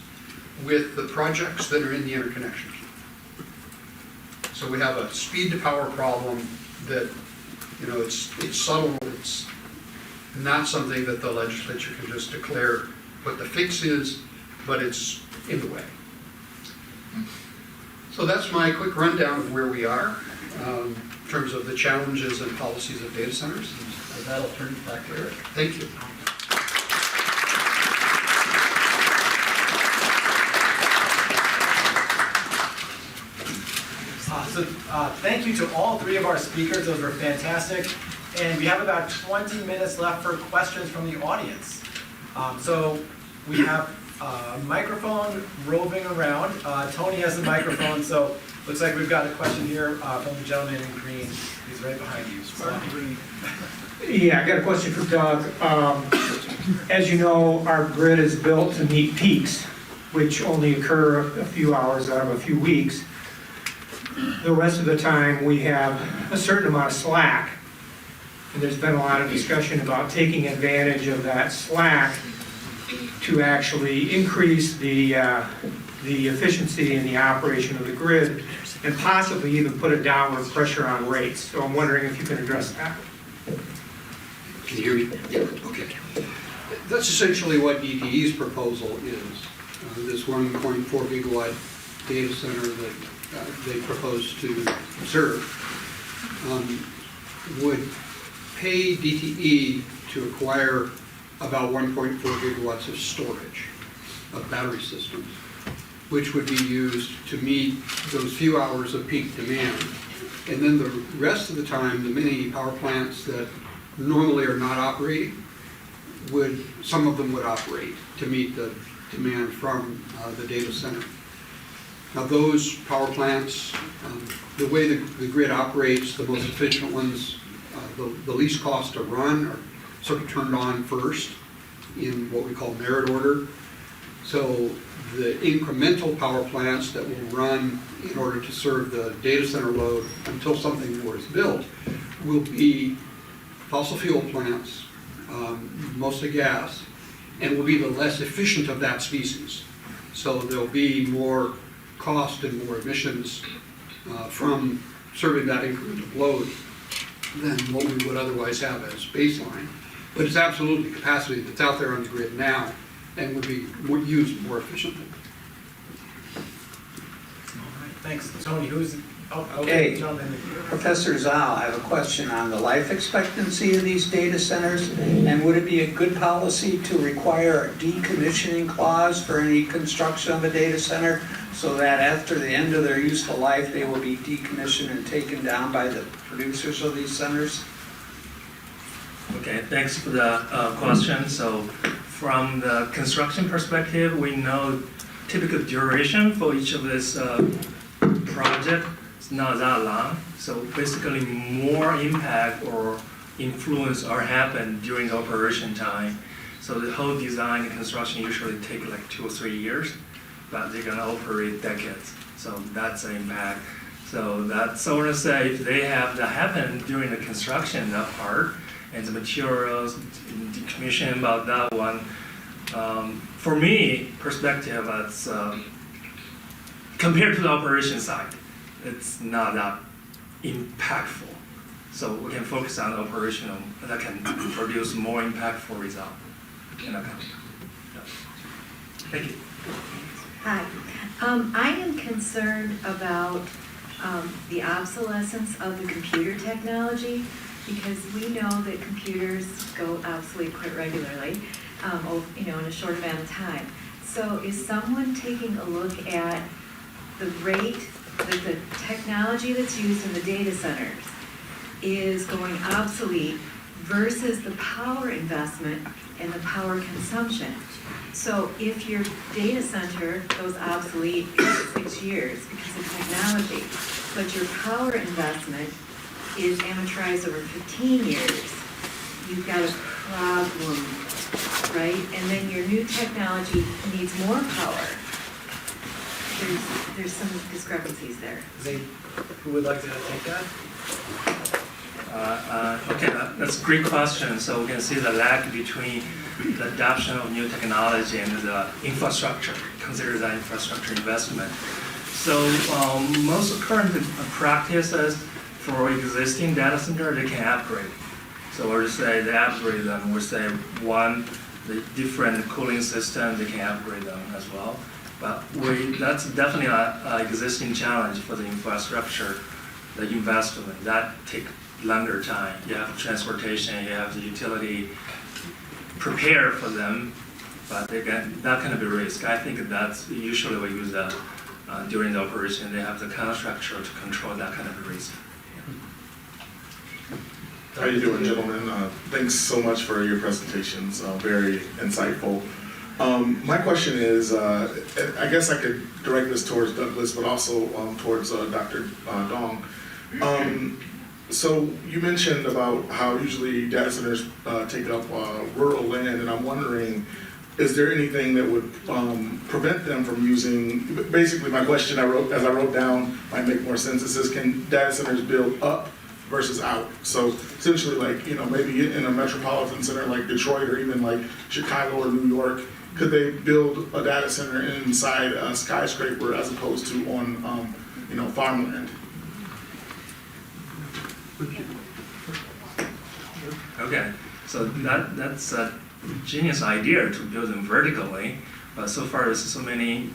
with the projects that are in the interconnection queue. So we have a speed to power problem that, you know, it's subtle, it's not something that the legislature can just declare what the fix is, but it's in the way. So that's my quick rundown of where we are in terms of the challenges and policies of data centers. And with that, I'll turn it back to Erik. Thank you. Thank you to all three of our speakers. Those were fantastic. And we have about 20 minutes left for questions from the audience. So we have a microphone roving around. Tony has the microphone, so looks like we've got a question here from the gentleman in green. He's right behind you. Yeah, I got a question for Doug. As you know, our grid is built to meet peaks, which only occur a few hours out of a few weeks. The rest of the time, we have a certain amount of slack. And there's been a lot of discussion about taking advantage of that slack to actually increase the efficiency in the operation of the grid and possibly even put a downward pressure on rates. So I'm wondering if you can address that. Can you hear me? Yeah. Okay. That's essentially what DTE's proposal is. This 1.4 gigawatt data center that they propose to serve would pay DTE to acquire about 1.4 gigawatts of storage of battery systems, which would be used to meet those few hours of peak demand. And then the rest of the time, the many power plants that normally are not operating, some of them would operate to meet the demand from the data center. Now those power plants, the way the grid operates, the most efficient ones, the least cost to run are sort of turned on first in what we call merit order. So the incremental power plants that will run in order to serve the data center load until something more is built will be fossil fuel plants, mostly gas, and will be the less efficient of that species. So there'll be more cost and more emissions from serving that incremental load than what we would otherwise have as baseline. But it's absolutely capacity that's out there on the grid now and would be used more efficiently. All right, thanks. Tony, who's... Okay, Professor Zhao, I have a question on the life expectancy of these data centers, and would it be a good policy to require a decommissioning clause for any construction of a data center so that after the end of their useful life, they will be decommissioned and taken down by the producers of these centers? Okay, thanks for the question. So from the construction perspective, we know typical duration for each of this project is not that long. So basically more impact or influence are happen during the operation time. So the whole design and construction usually take like 2 or 3 years, but they're gonna operate decades. So that's the impact. So that's, I wanna say, if they have that happen during the construction, that part, and the materials, decommission about that one. For me, perspective, it's compared to the operation side, it's not that impactful. So we can focus on operational, that can produce more impactful result. Thank you. Hi. I am concerned about the obsolescence of the computer technology, because we know that computers go obsolete quite regularly, in a short amount of time. So is someone taking a look at the rate that the technology that's used in the data centers is going obsolete versus the power investment and the power consumption? So if your data center goes obsolete in 6 years because of technology, but your power investment is amortized over 15 years, you've got a problem, right? And then your new technology needs more power. There's some discrepancies there. Who would like to take that? Okay, that's a great question. So we can see the lag between the adoption of new technology and the infrastructure, consider that infrastructure investment. So most current practices for existing data center, they can upgrade. So we'll just say they upgrade them. We'll say one, the different cooling system, they can upgrade them as well. But that's definitely an existing challenge for the infrastructure, the investment. That takes longer time. You have transportation, you have the utility prepare for them, but again, that can be risk. I think that's usually we use that during the operation. They have the constructor to control that kind of risk. How you doing, gentlemen? Thanks so much for your presentations. Very insightful. My question is, I guess I could direct this towards Douglas, but also towards Dr. Dong. So you mentioned about how usually data centers take up rural land, and I'm wondering, is there anything that would prevent them from using, basically my question as I wrote down, might make more sense. It says, can data centers build up versus out? So essentially, like, maybe in a metropolitan center like Detroit or even like Chicago or New York, could they build a data center inside a skyscraper as opposed to on, farmland? Okay, so that's a genius idea to build them vertically, but so far there's so many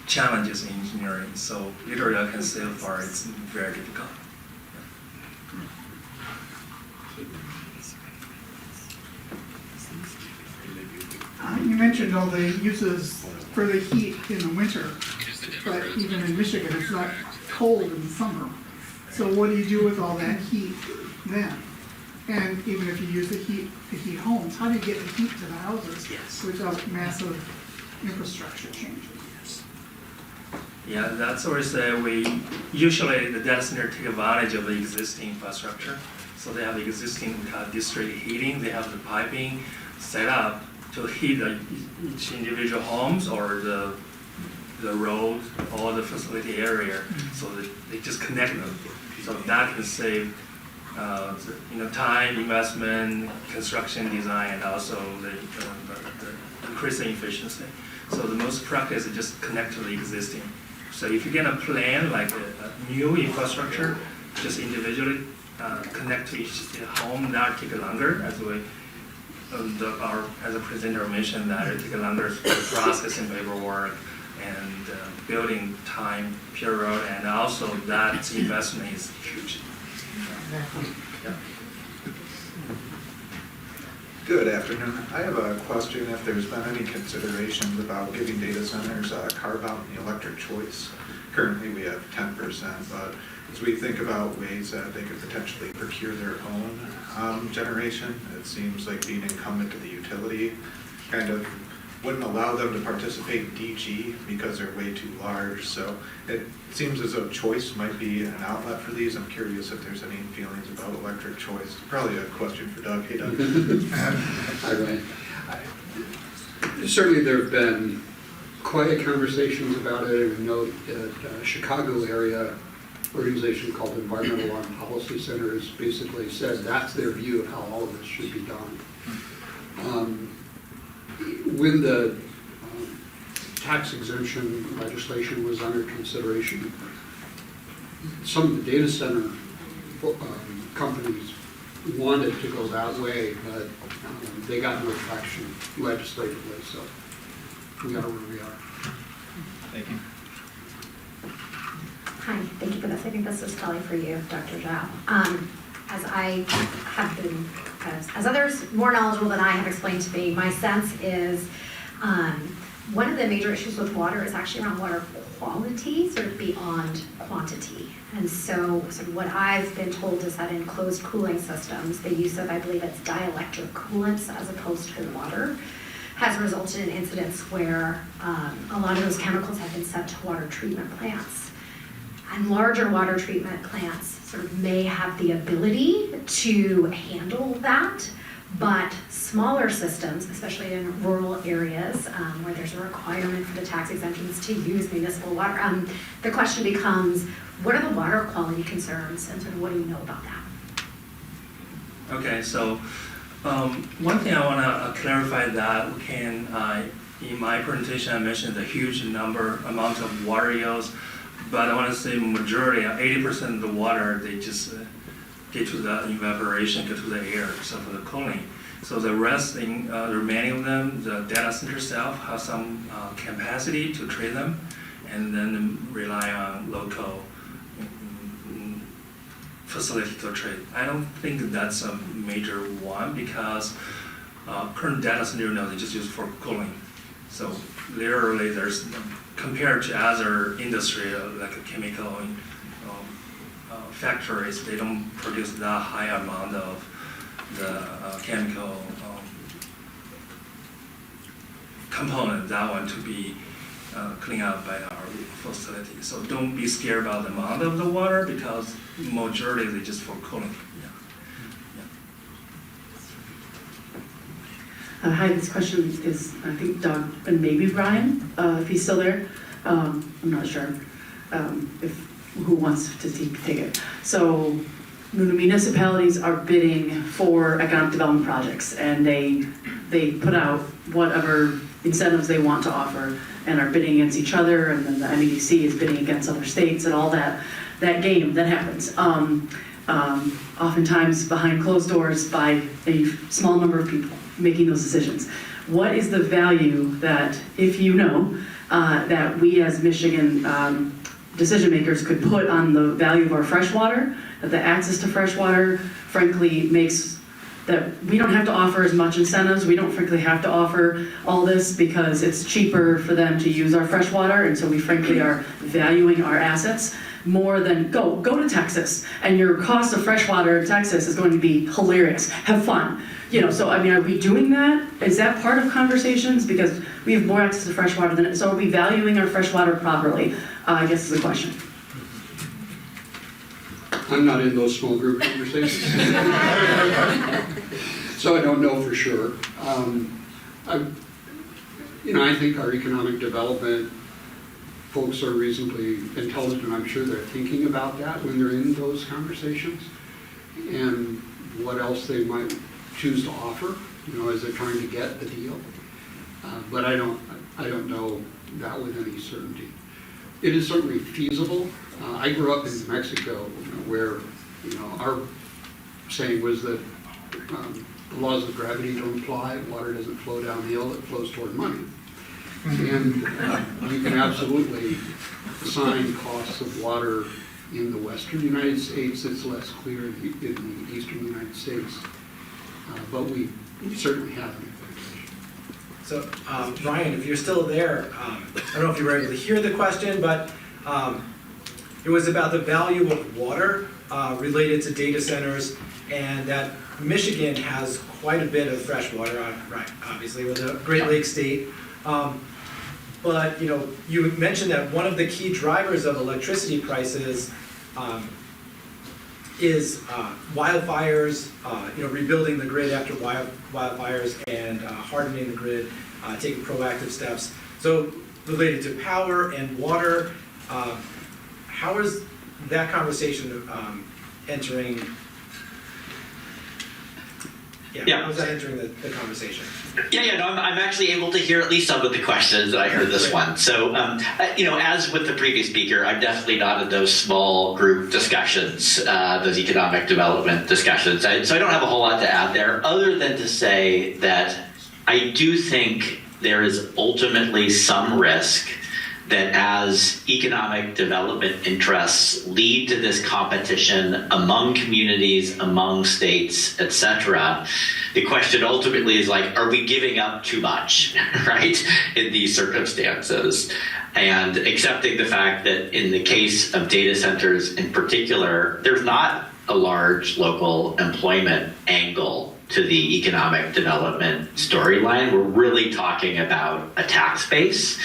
challenges in engineering. So literally I can say so far it's very difficult. You mentioned all the uses for the heat in the winter, but even in Michigan, it's not cold in the summer. So what do you do with all that heat then? And even if you use the heat to heat homes, how do you get the heat to the houses without massive infrastructure changes? Yeah, that's where we usually the data center take advantage of the existing infrastructure. So they have existing district heating, they have the piping set up to heat each individual homes or the road or the facility area, so that they just connect them. So that can save time, investment, construction design, and also the increase the efficiency. So the most practice is just connect to the existing. So if you get a plan like a new infrastructure, just individually connect to each home, that take longer as we. As a presenter mentioned, that it takes longer for processing paperwork and building time period, and also that investment is huge. Yeah. Good afternoon. I have a question if there's been any considerations about giving data centers a carve out in the electric choice. Currently we have 10%, but as we think about ways that they could potentially procure their own generation, it seems like being incumbent to the utility kind of wouldn't allow them to participate in DG because they're way too large. So it seems as though choice might be an outlet for these. I'm curious if there's any feelings about electric choice. Probably a question for Doug. Hey, Doug. Hi, Ryan. Certainly there have been quiet conversations about it, and I know that Chicago area organization called Environmental Law and Policy Center has basically said that's their view of how all of this should be done. When the tax exemption legislation was under consideration, some of the data center companies wanted to go that way, but they got no traction legislatively, so we are where we are. Thank you. Hi, thank you for this. I think this is probably for you, Dr. Zhao. As I have been, as others more knowledgeable than I have explained to me, my sense is one of the major issues with water is actually around water quality, sort of beyond quantity. And so sort of what I've been told is that in closed cooling systems, the use of, I believe it's dielectric coolants as opposed to water, has resulted in incidents where a lot of those chemicals have been sent to water treatment plants. And larger water treatment plants sort of may have the ability to handle that, but smaller systems, especially in rural areas where there's a requirement for the tax exemptions to use municipal water, the question becomes, what are the water quality concerns and sort of what do you know about that? Okay, so one thing I want to clarify that we can, in my presentation, I mentioned the huge amount of water use, but I want to say majority, 80% of the water, they just get to the evaporation, get to the air, so for the cooling. So the rest, the remaining of them, the data center itself has some capacity to treat them, and then rely on local facility to treat. I don't think that's a major one because current data center, they just use for cooling. So literally, there's compared to other industry like chemical factories, they don't produce that high amount of the chemical component that want to be cleaned up by our facility. So don't be scared about the amount of the water because majority they just for cooling. Hi, this question is, I think, Doug and maybe Brian, if he's still there. I'm not sure who wants to take it. So municipalities are bidding for economic development projects, and they put out whatever incentives they want to offer and are bidding against each other, and then the MEDC is bidding against other states and all that game that happens. Oftentimes behind closed doors by a small number of people making those decisions. What is the value that, if you know, that we as Michigan decision makers could put on the value of our fresh water, that the access to fresh water frankly makes that we don't have to offer as much incentives, we don't frankly have to offer all this because it's cheaper for them to use our fresh water, and so we frankly are valuing our assets more than go to Texas, and your cost of fresh water in Texas is going to be hilarious. Have fun. So I mean, are we doing that? Is that part of conversations? Because we have more access to fresh water than, so are we valuing our fresh water properly? I guess is the question. I'm not in those small group conversations. So I don't know for sure. I think our economic development folks are reasonably intelligent. I'm sure they're thinking about that when they're in those conversations and what else they might choose to offer, as they're trying to get the deal. But I don't know that with any certainty. It is certainly feasible. I grew up in New Mexico, where our saying was that the laws of gravity don't apply. Water doesn't flow downhill; it flows toward money. And you can absolutely assign costs of water in the western United States. It's less clear in the eastern United States, but we certainly have an advantage. So, Brian, if you're still there, I don't know if you were able to hear the question, but it was about the value of water related to data centers, and that Michigan has quite a bit of fresh water, right? Obviously, with a Great Lakes state. But you mentioned that one of the key drivers of electricity prices is wildfires, rebuilding the grid after wildfires and hardening the grid, taking proactive steps. So related to power and water, how is that conversation entering? Yeah. How is that entering the conversation? No, I'm actually able to hear at least some of the questions that I heard this one. So, as with the previous speaker, I'm definitely not in those small group discussions, those economic development discussions. So I don't have a whole lot to add there, other than to say that I do think there is ultimately some risk that as economic development interests lead to this competition among communities, among states, etc., the question ultimately is are we giving up too much, right, in these circumstances? And accepting the fact that in the case of data centers in particular, there's not a large local employment angle to the economic development storyline. We're really talking about a tax base,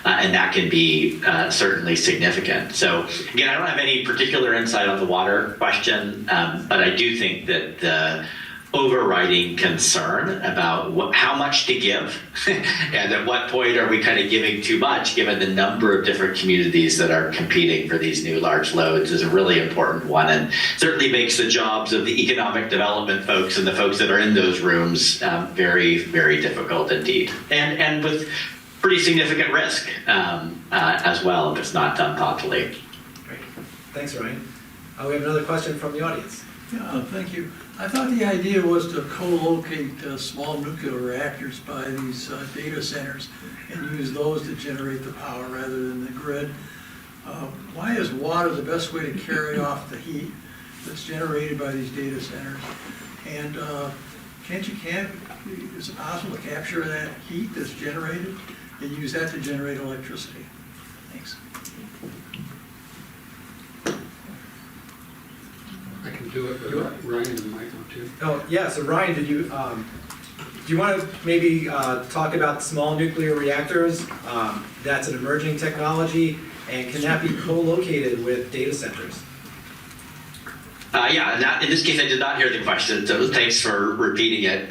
and that can be certainly significant. So again, I don't have any particular insight on the water question, but I do think that the overriding concern about how much to give and at what point are we kind of giving too much, given the number of different communities that are competing for these new large loads, is a really important one, and certainly makes the jobs of the economic development folks and the folks that are in those rooms very, very difficult indeed, and with pretty significant risk as well if it's not done thoughtfully. Great. Thanks, Ryan. We have another question from the audience. Yeah, thank you. I thought the idea was to co-locate small nuclear reactors by these data centers and use those to generate the power rather than the grid. Why is water the best way to carry off the heat that's generated by these data centers? And is it possible to capture that heat that's generated and use that to generate electricity? Thanks. I can do it, but Ryan might want to. Oh, yeah, so Ryan, do you want to maybe talk about small nuclear reactors? That's an emerging technology, and can that be co-located with data centers? Yeah, in this case, I did not hear the question, so thanks for repeating it.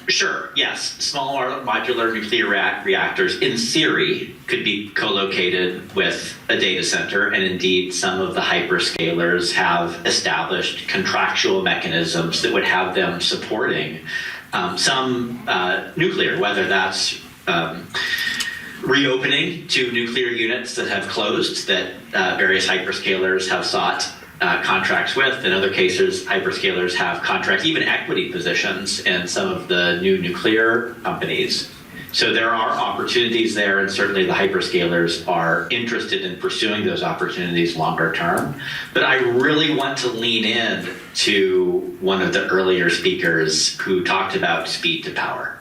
Sure, yes, small modular nuclear reactors, in theory, could be co-located with a data center, and indeed, some of the hyperscalers have established contractual mechanisms that would have them supporting some nuclear, whether that's reopening to nuclear units that have closed that various hyperscalers have sought contracts with. In other cases, hyperscalers have contract, even equity positions in some of the new nuclear companies. So there are opportunities there, and certainly the hyperscalers are interested in pursuing those opportunities longer term. But I really want to lean in to one of the earlier speakers who talked about speed to power.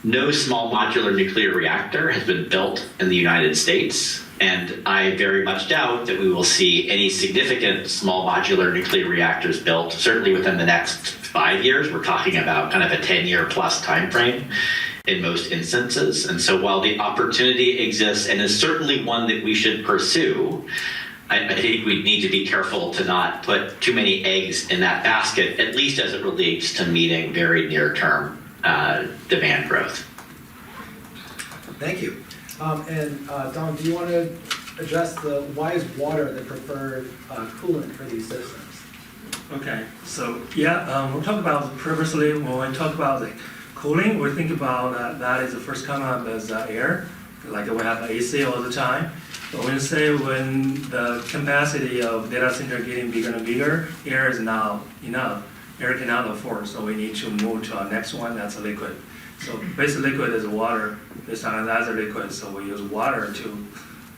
No small modular nuclear reactor has been built in the United States, and I very much doubt that we will see any significant small modular nuclear reactors built, certainly within the next 5 years. We're talking about kind of a 10-year plus time frame in most instances. And so while the opportunity exists and is certainly one that we should pursue, I think we need to be careful to not put too many eggs in that basket, at least as it relates to meeting very near-term demand growth. Thank you. And Don, do you want to address why is water the preferred coolant for these systems? Okay, so yeah, we'll talk about previously when we talk about the cooling, we think about that is the first come up as air, like we have AC all the time. But when you say when the capacity of data center getting bigger and bigger, air is now enough. Air cannot afford, so we need to move to our next one, that's a liquid. So basic liquid is water, based on another liquid, so we use water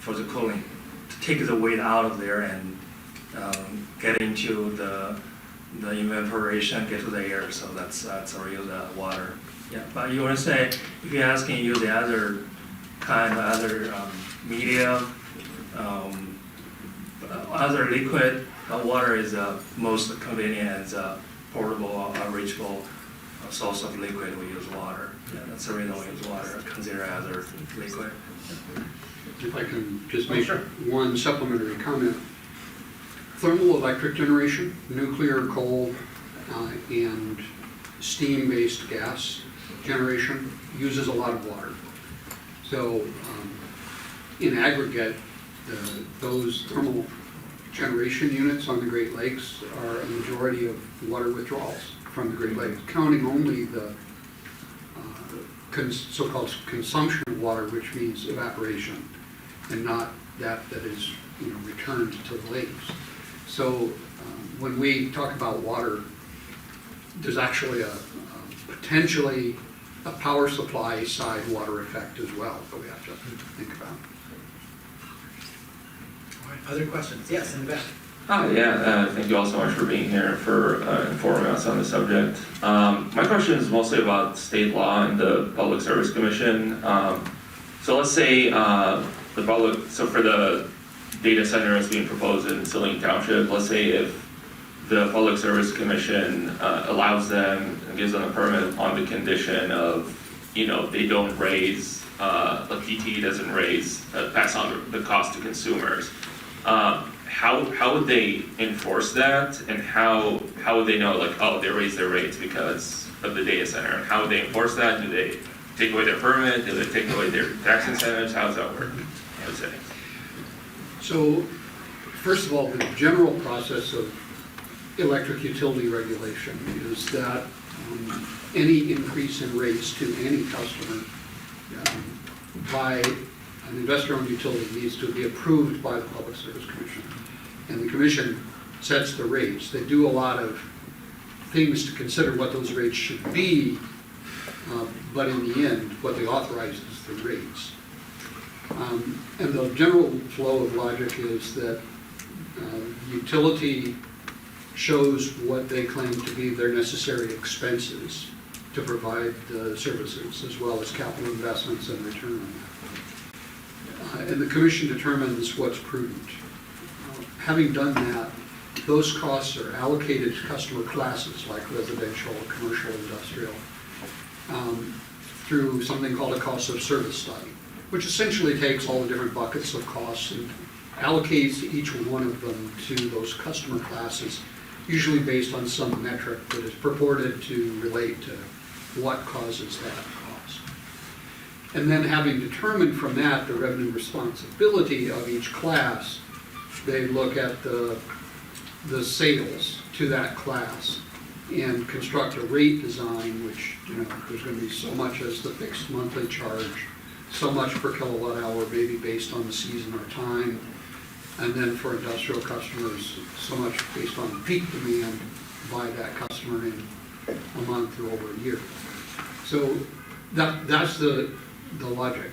for the cooling, to take the weight out of there and get into the evaporation, get to the air, so that's how we use water. Yeah, but you want to say, if you're asking you the other kind of other media, other liquid, water is most convenient and portable, reachable source of liquid. We use water. Yeah, that's the reason we use water. Consider other liquid. If I can just make sure. one supplementary comment. Thermal electric generation, nuclear, coal, and steam-based gas generation uses a lot of water. So in aggregate, those thermal generation units on the Great Lakes are a majority of water withdrawals from the Great Lakes, counting only the so-called consumption of water, which means evaporation, and not that is returned to the lakes. So when we talk about water, there's actually a potentially a power supply side water effect as well that we have to think about. All right, other questions? Yes, in the back. Thank you all so much for being here and for informing us on the subject. My question is mostly about state law and the Public Service Commission. So let's say for the data center that's being proposed in Saline Township, let's say if the Public Service Commission allows them and gives them a permit on the condition of, they don't raise, DTE doesn't pass on the cost to consumers. How would they enforce that, and how how would they know, like, oh, they raised their rates because of the data center? How would they enforce that? Do they take away their permit? Do they take away their tax incentives? How does that work, I would say? So, first of all, the general process of electric utility regulation is that any increase in rates to any customer by an investor-owned utility needs to be approved by the Public Service Commission. And the commission sets the rates. They do a lot of things to consider what those rates should be, but in the end, what they authorize is the rates. And the general flow of logic is that utility shows what they claim to be their necessary expenses to provide the services, as well as capital investments and return on that. And the commission determines what's prudent. Having done that, those costs are allocated to customer classes like residential, commercial, industrial, through something called a cost of service study, which essentially takes all the different buckets of costs and allocates each one of them to those customer classes, usually based on some metric that is purported to relate to what causes that cost. And then having determined from that the revenue responsibility of each class, they look at the sales to that class and construct a rate design, which, there's going to be so much as the fixed monthly charge, so much per kilowatt hour, maybe based on the season or time, and then for industrial customers, so much based on peak demand by that customer in a month or over a year. So that's the logic.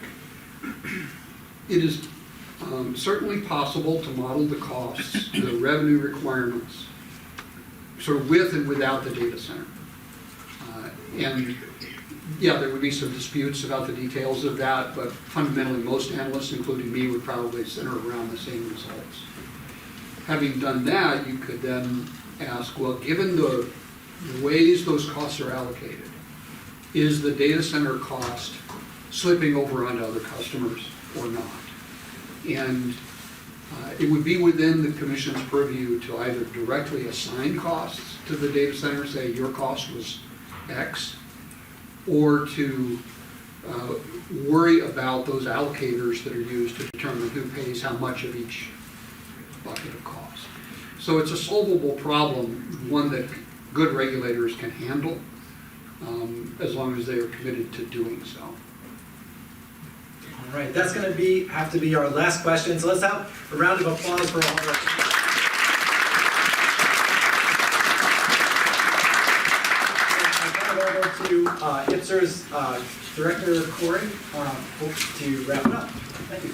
It is certainly possible to model the costs, the revenue requirements, sort of with and without the data center. And yeah, there would be some disputes about the details of that, but fundamentally most analysts, including me, would probably center around the same results. Having done that, you could then ask, well, given the ways those costs are allocated, is the data center cost slipping over onto other customers or not? And it would be within the commission's purview to either directly assign costs to the data center, say your cost was X, or to worry about those allocators that are used to determine who pays how much of each bucket of cost. So it's a solvable problem, one that good regulators can handle, as long as they are committed to doing so. All right, that's going to have to be our last question. So let's have a round of applause for all of our. Over to IPPSR's Director Corey to wrap it up. Thank you.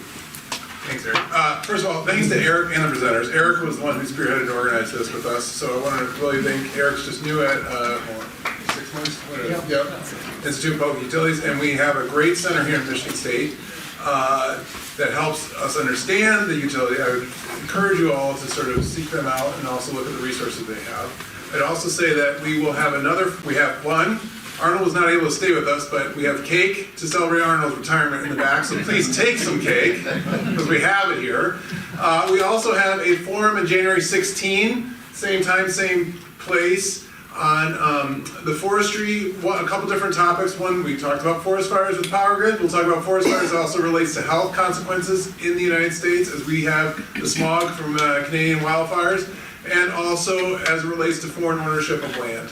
Thanks, Eric. First of all, thanks to Eric and the presenters. Eric was the one who spearheaded and organized this with us, so I want to really thank Eric's just new at 6 months? Yep. Institute of Public Utilities, and we have a great center here in Michigan State that helps us understand the utility. I would encourage you all to sort of seek them out and also look at the resources they have. I'd also say that we will have one. Arnold was not able to stay with us, but we have cake to celebrate Arnold's retirement in the back, so please take some cake, because we have it here. We also have a forum on January 16, same time, same place, on the forestry, a couple different topics. One, we talked about forest fires with Power Grid. We'll talk about forest fires that also relates to health consequences in the United States, as we have the smog from Canadian wildfires, and also as it relates to foreign ownership of land.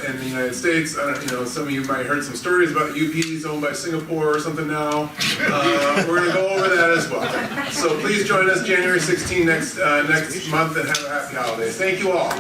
In the United States, I don't, some of you might have heard some stories about UPs owned by Singapore or something now. We're going to go over that as well. So please join us January 16 next month and have a happy holidays. Thank you all.